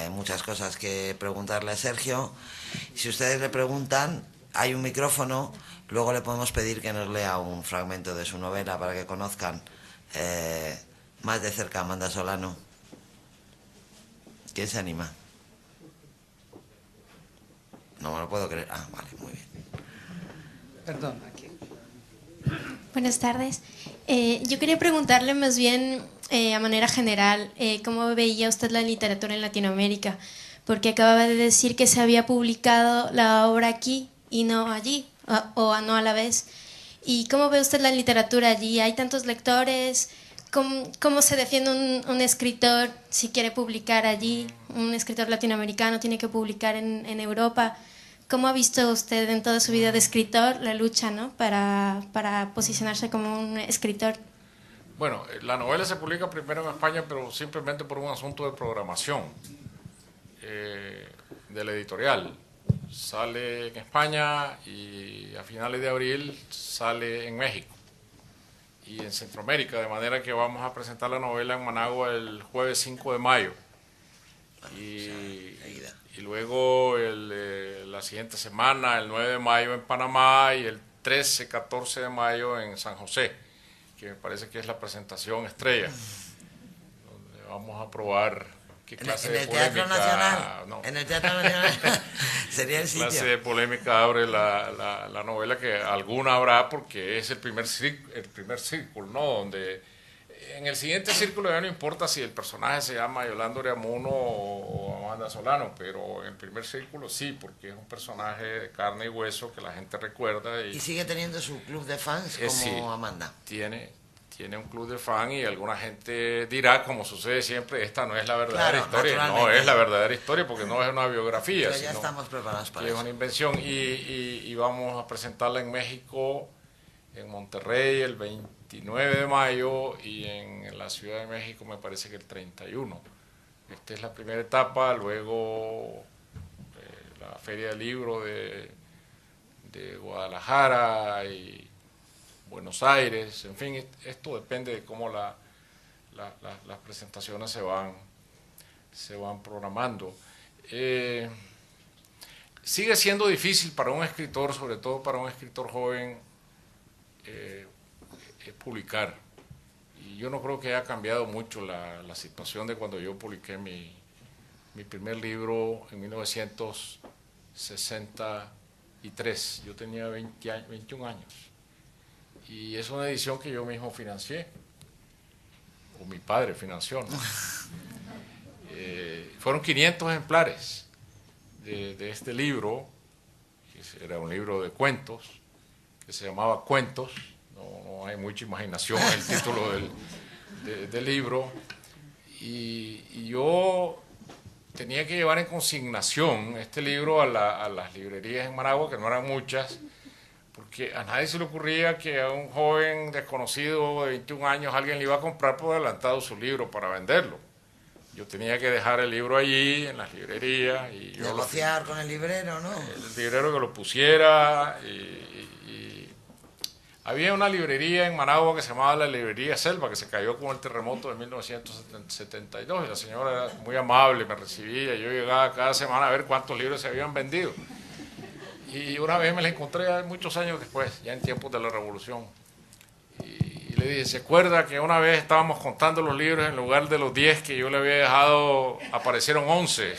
D: muchas cosas que preguntarle a Sergio. Si ustedes le preguntan, hay un micrófono. Luego le podemos pedir que nos lea un fragmento de su novela para que conozcan más de cerca a Amanda Solano. ¿Quién se anima? No me lo puedo creer. Ah, vale, muy bien.
A: Perdón, aquí.
B: Buenas tardes. Yo quería preguntarle más bien a manera general cómo veía usted la literatura en Latinoamérica, porque acababa de decir que se había publicado la obra aquí y no allí, o no a la vez. ¿Y cómo ve usted la literatura allí? ¿Hay tantos lectores? ¿Cómo se defiende un escritor si quiere publicar allí? Un escritor latinoamericano tiene que publicar en Europa. ¿Cómo ha visto usted en toda su vida de escritor la lucha, ¿no? para posicionarse como un escritor?
E: Bueno, la novela se publica primero en España, pero simplemente por un asunto de programación de la editorial. Sale en España y a finales de abril sale en México y en Centroamérica, de manera que vamos a presentar la novela en Managua el jueves 5 de mayo. Y luego la siguiente semana, el 9 de mayo en Panamá y el 13, 14 de mayo en San José, que me parece que es la presentación estrella, donde vamos a probar qué clase de polémica...
D: Teatro Nacional, no. En el Teatro Nacional sería el sitio.
E: ¿Qué clase de polémica abre la novela? Que alguna habrá, porque es el primer círculo, ¿no? Donde en el siguiente círculo ya no importa si el personaje se llama Yolanda Oreamuno o Amanda Solano, pero en el primer círculo sí, porque es un personaje de carne y hueso que la gente recuerda.
D: Y sigue teniendo su club de fans como
E: sí,
D: Amanda.
E: Tiene un club de fans y alguna gente dirá, como sucede siempre, esta no es la verdadera historia. No es la verdadera historia porque no es una biografía.
D: Pero ya estamos preparados para
E: eso. Es una invención y vamos a presentarla en México, en Monterrey el 29 de mayo y en la Ciudad de México me parece que el 31. Esta es la primera etapa, luego la Feria del Libro de Guadalajara y Buenos Aires, en fin, esto depende de cómo las presentaciones se van programando. Sigue siendo difícil para un escritor, sobre todo para un escritor joven, publicar. Y yo no creo que haya cambiado mucho la situación de cuando yo publiqué mi primer libro en 1963. Yo tenía 21 años. Y es una edición que yo mismo financié, o mi padre financió, ¿no? Fueron 500 ejemplares de este libro, que era un libro de cuentos, que se llamaba Cuentos. No hay mucha imaginación en el título del libro. Y yo tenía que llevar en consignación este libro a las librerías en Managua, que no eran muchas, porque a nadie se le ocurría que a un joven desconocido de 21 años alguien le iba a comprar por adelantado su libro para venderlo. Yo tenía que dejar el libro allí, en las librerías. Y
D: negociar con el librero, ¿no?
E: El librero que lo pusiera. Y había una librería en Managua que se llamaba la Librería Selva, que se cayó con el terremoto de 1972. Y la señora era muy amable, me recibía. Yo llegaba cada semana a ver cuántos libros se habían vendido. Y una vez me la encontré muchos años después, ya en tiempos de la Revolución. Y le dije, ¿se acuerda que una vez estábamos contando los libros en lugar de los 10 que yo le había dejado, aparecieron 11?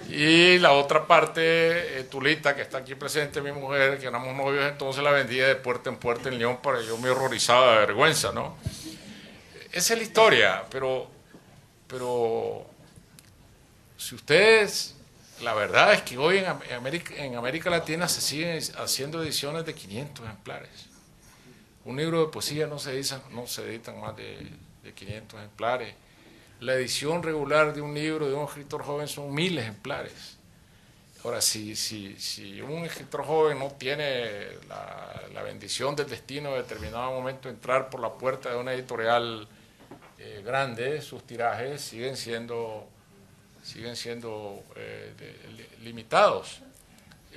E: Y la otra parte, Tulita, que está aquí presente, mi mujer, que éramos novios entonces, la vendía de puerta en puerta en León, para yo me horrorizaba de vergüenza, ¿no? Esa es la historia, pero si ustedes, la verdad es que hoy en América Latina se siguen haciendo ediciones de 500 ejemplares. Un libro de poesía no se editan más de 500 ejemplares. La edición regular de un libro de un escritor joven son 1000 ejemplares. Ahora, si un escritor joven no tiene la bendición del destino de determinado momento de entrar por la puerta de una editorial grande, sus tirajes siguen siendo limitados.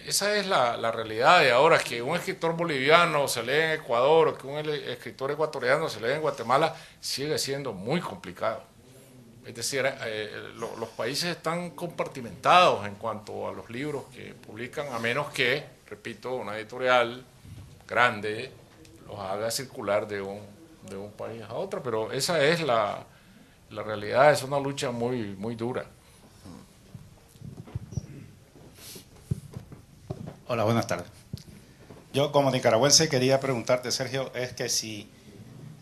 E: Esa es la realidad de ahora, que un escritor boliviano se lee en Ecuador o que un escritor ecuatoriano se lee en Guatemala sigue siendo muy complicado. Es decir, los países están compartimentados en cuanto a los libros que publican, a menos que, repito, una editorial grande los haga circular de un país a otro, pero esa es la realidad, es una lucha muy, muy dura.
C: Hola, buenas tardes. Yo como nicaragüense quería preguntarte, Sergio, es que si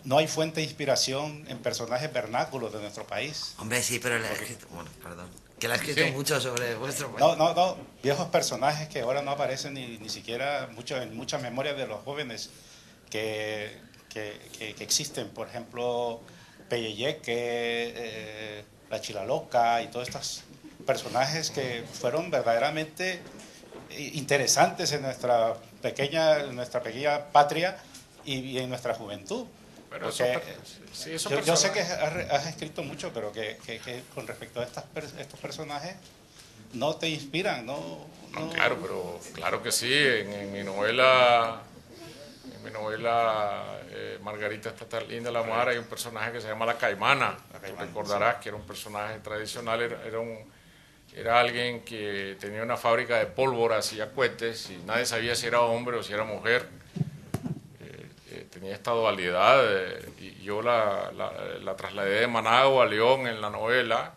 C: no hay fuente de inspiración en personajes vernáculos de nuestro país.
D: Hombre, sí, pero él ha escrito, bueno, perdón, que él ha escrito mucho sobre vuestro país.
C: No, viejos personajes que ahora no aparecen ni siquiera en muchas memorias de los jóvenes que existen. Por ejemplo, Peyeyeque, La Chilaloca y todos estos personajes que fueron verdaderamente interesantes en nuestra pequeña patria y en nuestra juventud.
E: Pero
C: yo sé que has escrito mucho, pero que con respecto a estos personajes no te inspiran, no.
E: Claro, pero claro que sí. En mi novela Margarita está tan linda la mujer, hay un personaje que se llama La Caimana. Tú recordarás que era un personaje tradicional, era alguien que tenía una fábrica de pólvora, hacía cohetes y nadie sabía si era hombre o si era mujer. Tenía esta dualidad y yo la trasladé de Managua a León en la novela,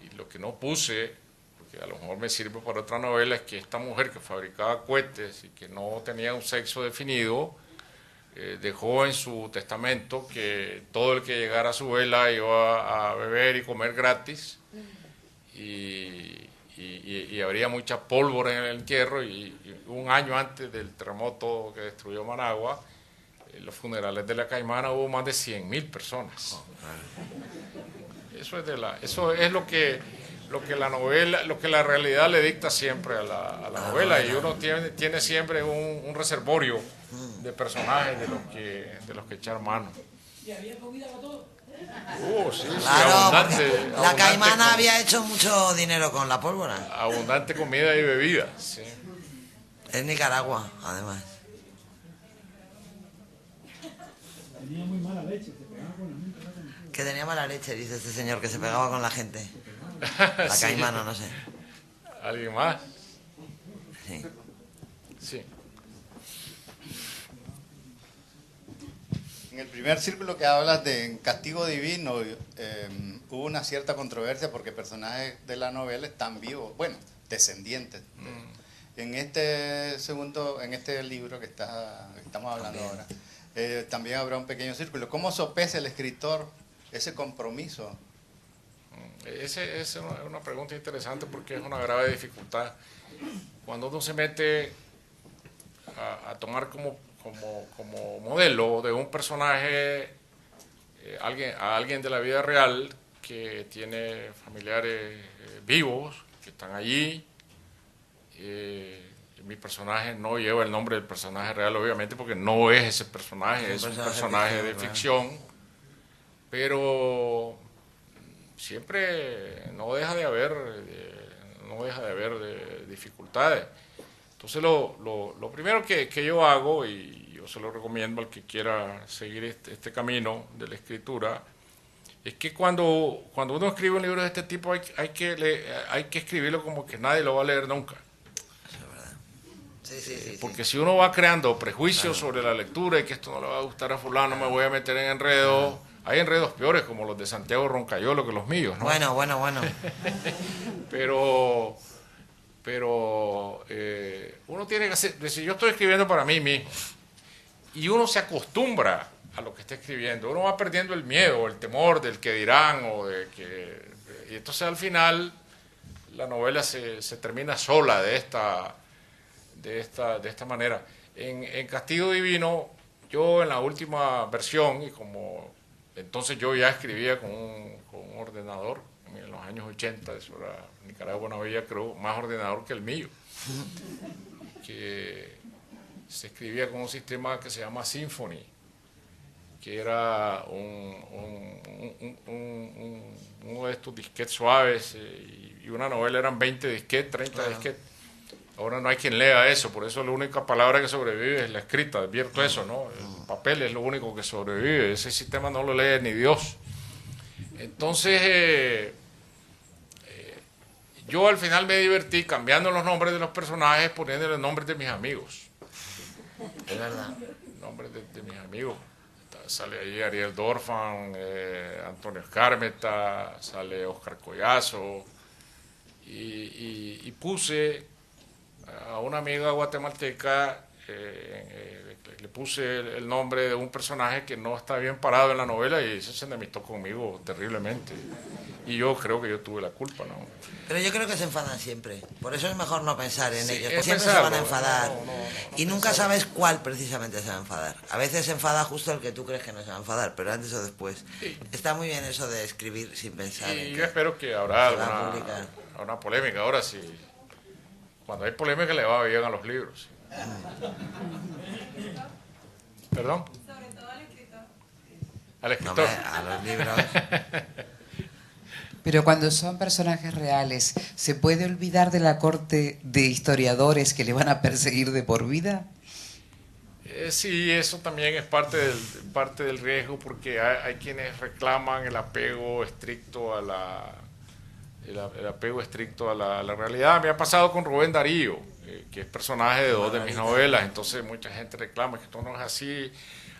E: y lo que no puse, porque a lo mejor me sirve para otra novela, es que esta mujer que fabricaba cohetes y que no tenía un sexo definido, dejó en su testamento que todo el que llegara a su vela iba a beber y comer gratis, y habría mucha pólvora en el entierro, y un año antes del terremoto que destruyó Managua, en los funerales de La Caimana hubo más de 100.000 personas. Eso es lo que la novela, lo que la realidad le dicta siempre a la novela, y uno tiene siempre un reservorio de personajes de los que echar mano.
A: ¿Y había comida para todo?
E: Sí,
D: Claro,
E: abundante.
D: La Caimana había hecho mucho dinero con la pólvora.
E: Abundante comida y bebida, sí.
D: Es Nicaragua, además.
A: Tenía muy mala leche, se pegaba con la gente.
D: Que tenía mala leche, dice este señor, que se pegaba con la gente. La
E: Sí.
D: Caimana, no sé.
E: ¿Alguien más?
D: Sí.
E: Sí.
F: En el primer círculo que hablas de castigo divino, hubo una cierta controversia porque personajes de la novela están vivos, bueno, descendientes. En este libro que estamos hablando ahora, también habrá un pequeño círculo. ¿Cómo sopesa el escritor ese compromiso?
E: Esa es una pregunta interesante, porque es una grave dificultad. Cuando uno se mete a tomar como modelo de un personaje a alguien de la vida real que tiene familiares vivos, que están allí, mi personaje no lleva el nombre del personaje real, obviamente, porque no es ese personaje, es un personaje de ficción, pero siempre no deja de haber dificultades. Entonces lo primero que yo hago, y yo se lo recomiendo al que quiera seguir este camino de la escritura, es que cuando uno escribe un libro de este tipo hay que escribirlo como que nadie lo va a leer nunca.
D: Sí.
E: Porque si uno va creando prejuicios sobre la lectura y que esto no le va a gustar a fulano, me voy a meter en enredos. Hay enredos peores como los de Santiago Roncayolo que los míos, ¿no?
D: Bueno.
E: pero uno tiene que hacer, decir, yo estoy escribiendo para mí mismo y uno se acostumbra a lo que está escribiendo, uno va perdiendo el miedo, el temor del que dirán y entonces al final la novela se termina sola de esta manera. En Castigo Divino, yo en la última versión, y como entonces yo ya escribía con un ordenador, en los años 80, eso era Nicaragua, no había, creo, más ordenador que el mío, que se escribía con un sistema que se llama Symphony, que era uno de estos disquetes suaves, y una novela eran 20 disquetes, 30 disquetes. Ahora no hay quien lea eso, por eso la única palabra que sobrevive es la escrita, advierto eso, ¿no? El papel es lo único que sobrevive, ese sistema no lo lee ni Dios. Entonces, yo al final me divertí cambiando los nombres de los personajes, poniéndole los nombres de mis amigos.
D: Es verdad.
E: Nombres de mis amigos. Sale ahí Ariel Dorfman, Antonio Escármeta, sale Oscar Collazo, y puse a una amiga guatemalteca, le puse el nombre de un personaje que no está bien parado en la novela y eso se enemistó conmigo terriblemente. Y yo creo que yo tuve la culpa, ¿no?
D: Pero yo creo que se enfadan siempre. Por eso es mejor no pensar en ellos. Siempre
E: pensarlo,
D: se van a enfadar.
E: no,
D: y nunca sabes cuál precisamente se va a enfadar. A veces se enfada justo el que tú crees que no se va a enfadar, pero antes o después.
E: Sí.
D: Está muy bien eso de escribir sin pensar.
E: Y
D: en
E: yo espero que habrá
D: se va a publicar.
E: alguna polémica. Ahora sí, cuando hay polémica le va bien a los libros. ¿Perdón?
G: Sobre todo al escritor.
E: Al
D: No,
E: escritor.
D: hombre, a los libros.
H: Pero cuando son personajes reales, ¿se puede olvidar de la corte de historiadores que le van a perseguir de por vida?
E: Sí, eso también es parte del riesgo, porque hay quienes reclaman el apego estricto a la realidad. Me ha pasado con Rubén Darío, que es personaje de dos de mis novelas, entonces mucha gente reclama que esto no es así.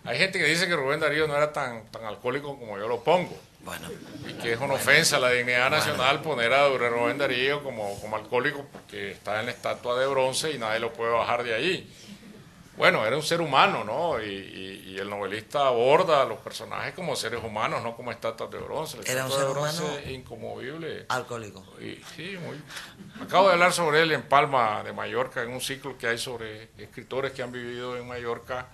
E: Hay gente que dice que Rubén Darío no era tan alcohólico como yo lo pongo.
D: Bueno.
E: Y que es una ofensa a la dignidad nacional poner a Rubén Darío como alcohólico, porque está en la estatua de bronce y nadie lo puede bajar de ahí. Bueno, era un ser humano, ¿no? Y el novelista aborda a los personajes como seres humanos, no como estatuas de bronce. La
D: Era un
E: estatua
D: ser
E: de bronce
D: humano
E: inconmovible.
D: alcohólico.
E: Sí, acabo de hablar sobre él en Palma de Mallorca, en un ciclo que hay sobre escritores que han vivido en Mallorca.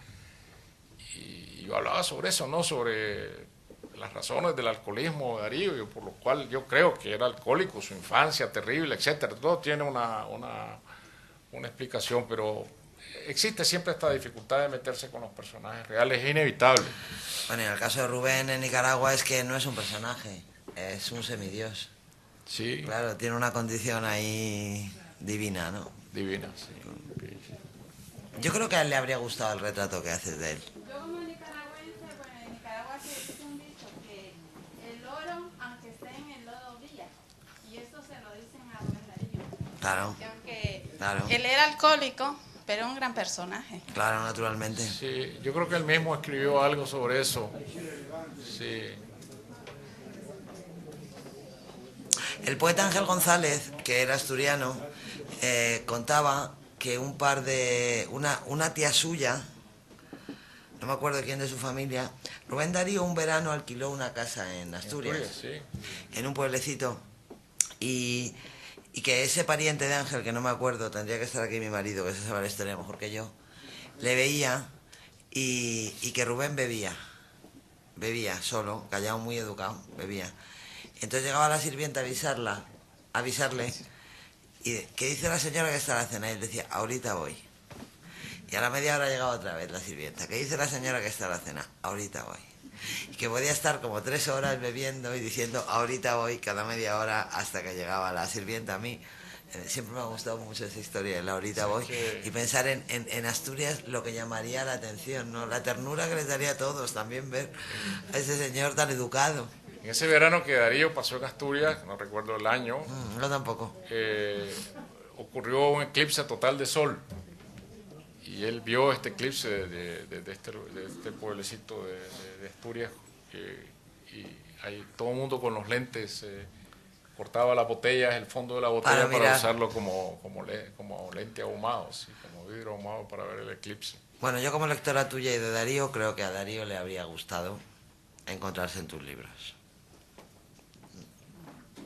E: Y yo hablaba sobre eso, ¿no? Sobre las razones del alcoholismo de Darío, y por lo cual yo creo que era alcohólico, su infancia terrible, etcétera. Todo tiene una explicación, pero existe siempre esta dificultad de meterse con los personajes reales, es inevitable.
D: Bueno, y en el caso de Rubén en Nicaragua es que no es un personaje, es un semidios.
E: Sí.
D: Claro, tiene una condición ahí divina, ¿no?
E: Divina, sí.
D: Yo creo que a él le habría gustado el retrato que haces de él.
G: Yo como nicaragüense, bueno, en Nicaragua se dice un dicho que el oro, aunque esté en el lodo, brilla. Y eso se lo dicen a Rubén Darío.
D: Claro,
G: Que aunque
D: claro,
G: él era alcohólico, pero un gran personaje.
D: claro, naturalmente.
E: Sí, yo creo que él mismo escribió algo sobre eso. Sí.
D: El poeta Ángel González, que era asturiano, contaba que una tía suya, no me acuerdo quién de su familia, Rubén Darío un verano alquiló una casa en Asturias,
E: Sí.
D: en un pueblecito, y que ese pariente de Ángel, que no me acuerdo, tendría que estar aquí mi marido, que se sabe la historia mejor que yo, le veía y que Rubén bebía solo, callado, muy educado, bebía. Entonces llegaba la sirvienta a avisarle, y ¿qué dice la señora que está a la cena? Y él decía, ahorita voy. Y a la media hora llegaba otra vez la sirvienta, ¿qué dice la señora que está a la cena? Ahorita voy. Y que podía estar como 3 horas bebiendo y diciendo, ahorita voy, cada media hora, hasta que llegaba la sirvienta. A mí siempre me ha gustado mucho esa historia, el ahorita voy, y pensar en Asturias lo que llamaría la atención, ¿no? La ternura que les daría a todos, también ver a ese señor tan educado.
E: En ese verano que Darío pasó en Asturias, no recuerdo el año,
D: Yo tampoco.
E: ocurrió un eclipse total de sol. Y él vio este eclipse de este pueblecito de Asturias. Y ahí todo el mundo con los lentes cortaba las botellas, el fondo de la botella para usarlo como lente ahumado, ¿sí? Como vidrio ahumado para ver el eclipse.
D: Bueno, yo como lectora tuya y de Darío, creo que a Darío le habría gustado encontrarse en tus libros.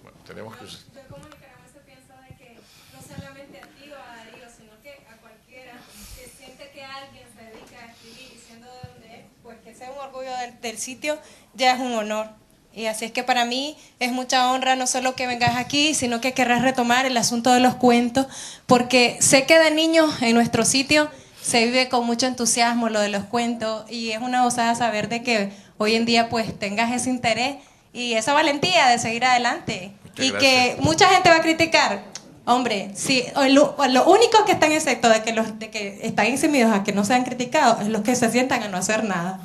E: Bueno, tenemos que...
I: Yo como nicaragüense pienso de que no solamente a ti o a Darío, sino que a cualquiera que siente que alguien se dedica a escribir diciendo de dónde es, pues que sea un orgullo del sitio, ya es un honor. Y así es que para mí es mucha honra no solo que vengas aquí, sino que querrás retomar el asunto de los cuentos, porque sé que de niños en nuestro sitio se vive con mucho entusiasmo lo de los cuentos y es una gozada saber de que hoy en día pues tengas ese interés y esa valentía de seguir adelante. Y que mucha gente va a criticar. Hombre, sí, lo único que están excepto de que están eximidos a que no sean criticados es los que se sientan a no hacer nada.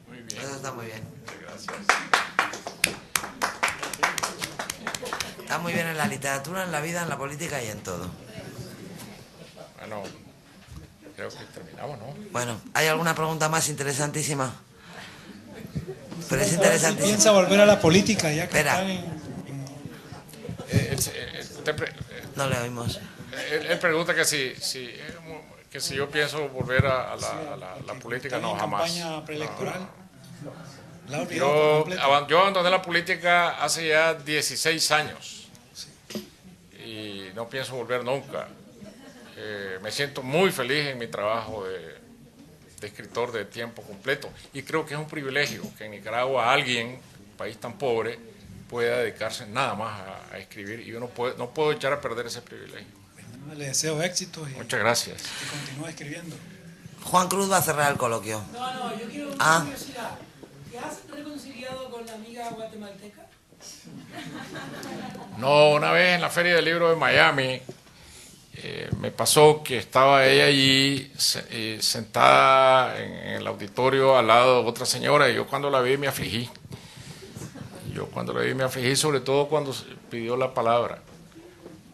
E: Muy bien.
D: Eso está muy bien.
E: Gracias.
D: Está muy bien en la literatura, en la vida, en la política y en todo.
E: Bueno, creo que terminamos, ¿no?
D: Bueno, ¿hay alguna pregunta más interesantísima? Pero es
A: Si
D: interesantísima.
A: piensa volver a la política ya que
D: Espera.
A: están
D: No le oímos.
E: Él pregunta que si yo pienso volver a la política. No, jamás.
A: campaña preelectoral. La ha olvidado por
E: Yo
A: completo.
E: abandoné la política hace ya 16 años y no pienso volver nunca. Me siento muy feliz en mi trabajo de escritor de tiempo completo y creo que es un privilegio que en Nicaragua alguien, un país tan pobre, pueda dedicarse nada más a escribir y yo no puedo echar a perder ese privilegio.
A: Le deseo éxito y
E: Muchas gracias.
A: que continúe escribiendo.
D: Juan Cruz va a cerrar el coloquio.
J: No, yo quiero una curiosidad. ¿Te has reconciliado con la amiga guatemalteca?
E: No, una vez en la Feria del Libro de Miami me pasó que estaba ella allí sentada en el auditorio al lado de otra señora y yo cuando la vi me afligí. Sobre todo cuando pidió la palabra,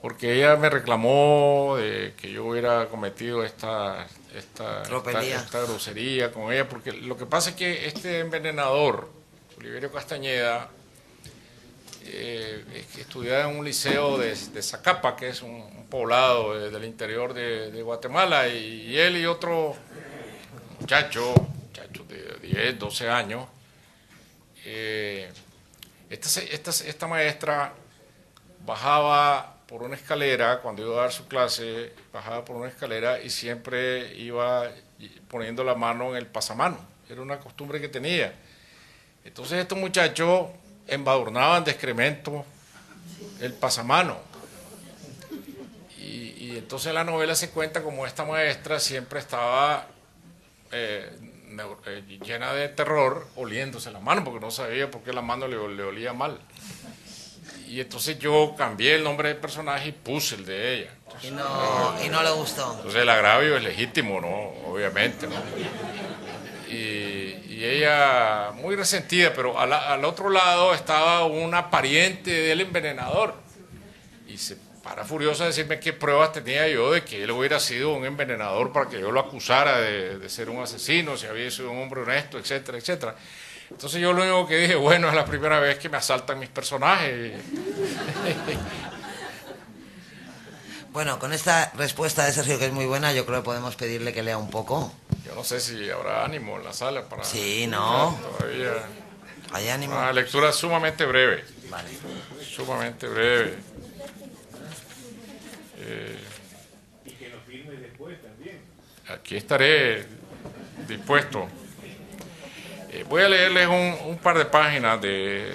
E: porque ella me reclamó de que yo hubiera cometido esta grosería con ella, porque lo que pasa es que este envenenador, Oliverio Castañeda, estudiaba en un liceo de Zacapa, que es un poblado del interior de Guatemala, y él y otro muchacho de 10, 12 años, esta maestra bajaba por una escalera, cuando iba a dar su clase, bajaba por una escalera y siempre iba poniendo la mano en el pasamano. Era una costumbre que tenía. Entonces estos muchachos embadurnaban de excremento el pasamano. Y entonces la novela se cuenta como esta maestra siempre estaba llena de terror, oliéndose la mano, porque no sabía por qué la mano le olía mal. Y entonces yo cambié el nombre del personaje y puse el de ella. Entonces,
D: y no le gustó.
E: Entonces el agravio es legítimo, ¿no? Obviamente, ¿no? Y ella muy resentida, pero al otro lado estaba una pariente del envenenador. Y se para furiosa a decirme qué pruebas tenía yo de que él hubiera sido un envenenador para que yo lo acusara de ser un asesino, si había sido un hombre honesto, etcétera, etcétera. Entonces yo lo único que dije, bueno, es la primera vez que me asaltan mis personajes.
D: Bueno, con esta respuesta de Sergio, que es muy buena, yo creo que podemos pedirle que lea un poco.
E: Yo no sé si habrá ánimo en la sala para...
D: Sí, ¿no?
E: Todavía...
D: Hay ánimo.
E: Una lectura sumamente breve.
D: Vale.
E: Sumamente breve.
K: Y que lo firme después también.
E: Aquí estaré dispuesto. Voy a leerles un par de páginas de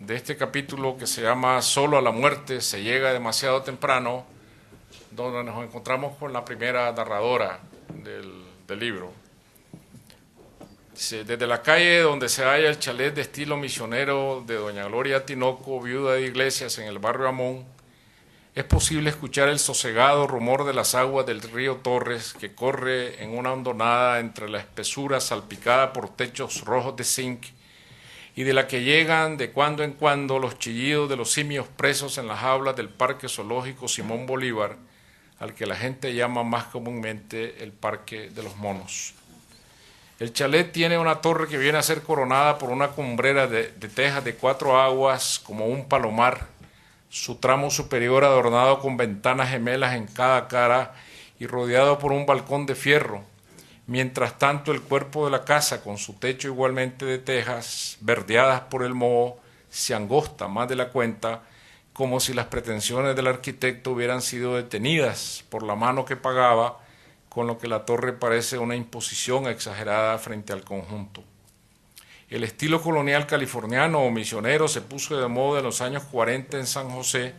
E: este capítulo que se llama Solo a la muerte se llega demasiado temprano, donde nos encontramos con la primera narradora del libro. Dice, desde la calle donde se halla el chalet de estilo misionero de doña Gloria Tinoco, viuda de Iglesias, en el barrio Amón, es posible escuchar el sosegado rumor de las aguas del río Torres que corre en una hondonada entre la espesura salpicada por techos rojos de zinc y de la que llegan de cuando en cuando los chillidos de los simios presos en las jaulas del Parque Zoológico Simón Bolívar, al que la gente llama más comúnmente el Parque de los Monos. El chalet tiene una torre que viene a ser coronada por una cumbrera de tejas de 4 aguas como un palomar, su tramo superior adornado con ventanas gemelas en cada cara y rodeado por un balcón de fierro. Mientras tanto, el cuerpo de la casa, con su techo igualmente de tejas, verdeadas por el moho, se angosta más de la cuenta, como si las pretensiones del arquitecto hubieran sido detenidas por la mano que pagaba, con lo que la torre parece una imposición exagerada frente al conjunto. El estilo colonial californiano o misionero se puso de moda en los años 40 en San José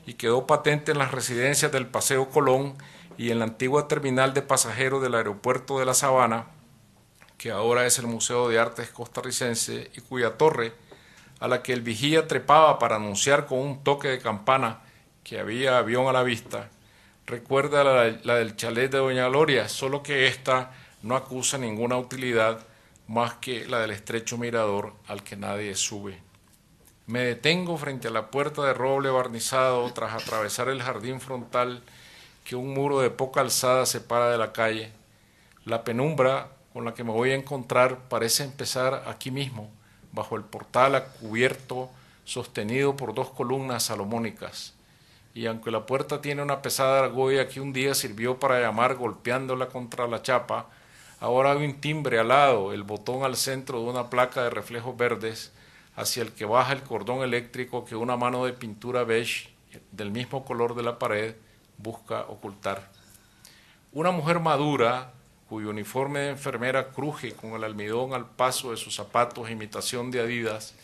E: y quedó patente en las residencias del Paseo Colón y en la antigua terminal de pasajeros del aeropuerto de La Sabana, que ahora es el Museo de Artes Costarricense y cuya torre, a la que el vigía trepaba para anunciar con un toque de campana que había avión a la vista, recuerda la del chalet de Doña Gloria, solo que ésta no acusa ninguna utilidad más que la del estrecho mirador al que nadie sube. Me detengo frente a la puerta de roble barnizado tras atravesar el jardín frontal que un muro de poca alzada separa de la calle. La penumbra con la que me voy a encontrar parece empezar aquí mismo, bajo el portal a cubierto sostenido por 2 columnas salomónicas. Y aunque la puerta tiene una pesada argolla que un día sirvió para llamar golpeándola contra la chapa, ahora hay un timbre alado, el botón al centro de una placa de reflejos verdes, hacia el que baja el cordón eléctrico que una mano de pintura beige, del mismo color de la pared, busca ocultar. Una mujer madura, cuyo uniforme de enfermera cruje con el almidón al paso de sus zapatos imitación de Adidas,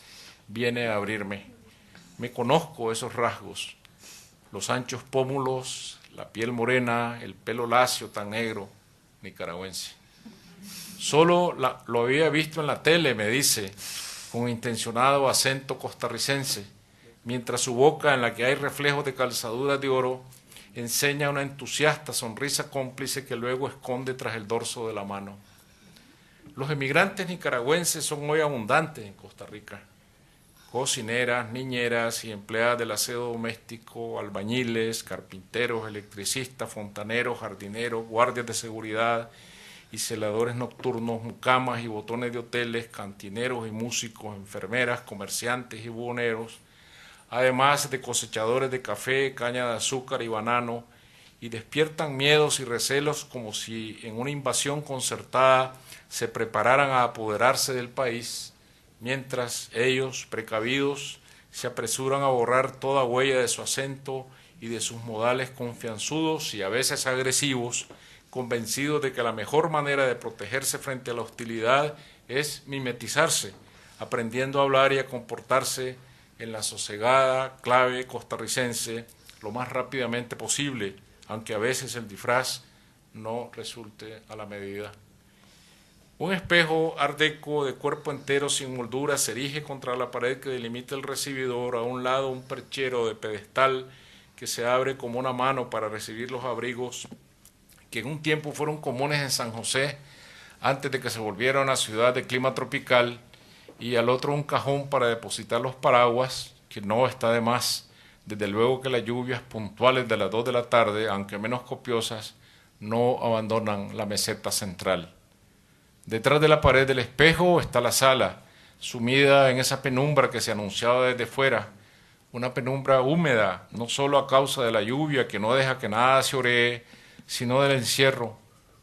E: viene a abrirme. Me conozco esos rasgos, los anchos pómulos, la piel morena, el pelo lacio tan negro, nicaragüense. Solo lo había visto en la tele, me dice, con intencionado acento costarricense, mientras su boca, en la que hay reflejos de calzaduras de oro, enseña una entusiasta sonrisa cómplice que luego esconde tras el dorso de la mano. Los emigrantes nicaragüenses son muy abundantes en Costa Rica. Cocineras, niñeras y empleadas del aseo doméstico, albañiles, carpinteros, electricistas, fontaneros, jardineros, guardias de seguridad y celadores nocturnos, mucamas y botones de hoteles, cantineros y músicos, enfermeras, comerciantes y buhoneros, además de cosechadores de café, caña de azúcar y banano, y despiertan miedos y recelos como si en una invasión concertada se prepararan a apoderarse del país, mientras ellos, precavidos, se apresuran a borrar toda huella de su acento y de sus modales confianzudos y a veces agresivos, convencidos de que la mejor manera de protegerse frente a la hostilidad es mimetizarse, aprendiendo a hablar y a comportarse en la sosegada clave costarricense lo más rápidamente posible, aunque a veces el disfraz no resulte a la medida. Un espejo art deco de cuerpo entero sin moldura se erige contra la pared que delimita el recibidor, a un lado un perchero de pedestal que se abre como una mano para recibir los abrigos que en un tiempo fueron comunes en San José antes de que se volviera una ciudad de clima tropical, y al otro un cajón para depositar los paraguas, que no está de más, desde luego que las lluvias puntuales de las 2 de la tarde, aunque menos copiosas, no abandonan la meseta central. Detrás de la pared del espejo está la sala, sumida en esa penumbra que se anunciaba desde fuera, una penumbra húmeda, no solo a causa de la lluvia que no deja que nada se oree, sino del encierro,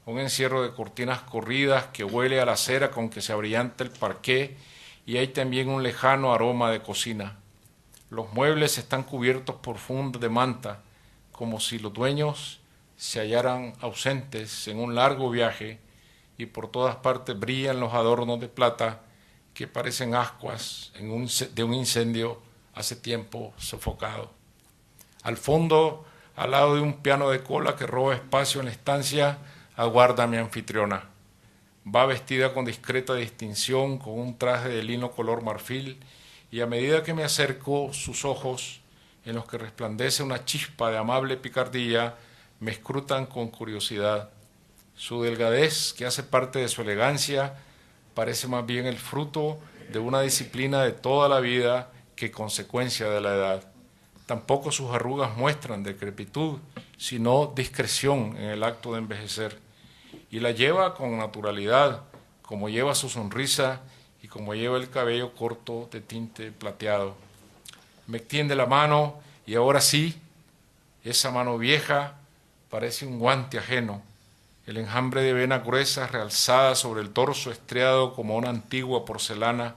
E: un encierro de cortinas corridas que huele a la cera con que se abrillanta el parqué, y hay también un lejano aroma de cocina. Los muebles están cubiertos por fundas de manta, como si los dueños se hallaran ausentes en un largo viaje, y por todas partes brillan los adornos de plata que parecen ascuas de un incendio hace tiempo sofocado. Al fondo, al lado de un piano de cola que roba espacio en la estancia, aguarda a mi anfitriona. Va vestida con discreta distinción, con un traje de lino color marfil, y a medida que me acerco, sus ojos, en los que resplandece una chispa de amable picardía, me escrutan con curiosidad. Su delgadez, que hace parte de su elegancia, parece más bien el fruto de una disciplina de toda la vida que consecuencia de la edad. Tampoco sus arrugas muestran decrepitud, sino discreción en el acto de envejecer. Y la lleva con naturalidad, como lleva su sonrisa y como lleva el cabello corto de tinte plateado. Me extiende la mano y ahora sí, esa mano vieja parece un guante ajeno. El enjambre de venas gruesas realzadas sobre el torso estriado como una antigua porcelana,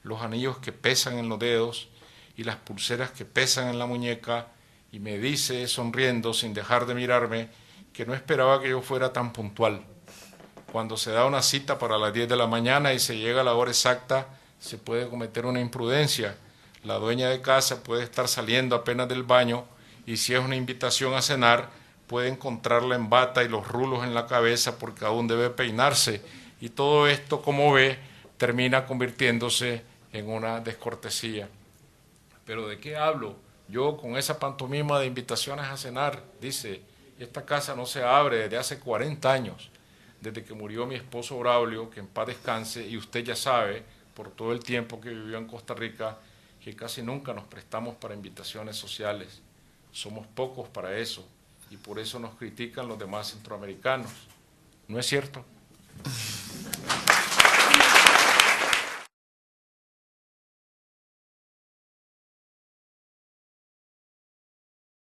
E: los anillos que pesan en los dedos y las pulseras que pesan en la muñeca, y me dice, sonriendo, sin dejar de mirarme, que no esperaba que yo fuera tan puntual. Cuando se da una cita para las 10 de la mañana y se llega a la hora exacta, se puede cometer una imprudencia. La dueña de casa puede estar saliendo apenas del baño, y si es una invitación a cenar, puede encontrarla en bata y los rulos en la cabeza porque aún debe peinarse, y todo esto, como ve, termina convirtiéndose en una descortesía. ¿Pero de qué hablo? Yo con esa pantomima de invitaciones a cenar, dice, esta casa no se abre desde hace 40 años, desde que murió mi esposo Braulio, que en paz descanse, y usted ya sabe, por todo el tiempo que vivió en Costa Rica, que casi nunca nos prestamos para invitaciones sociales. Somos pocos para eso, y por eso nos critican los demás centroamericanos. ¿No es cierto?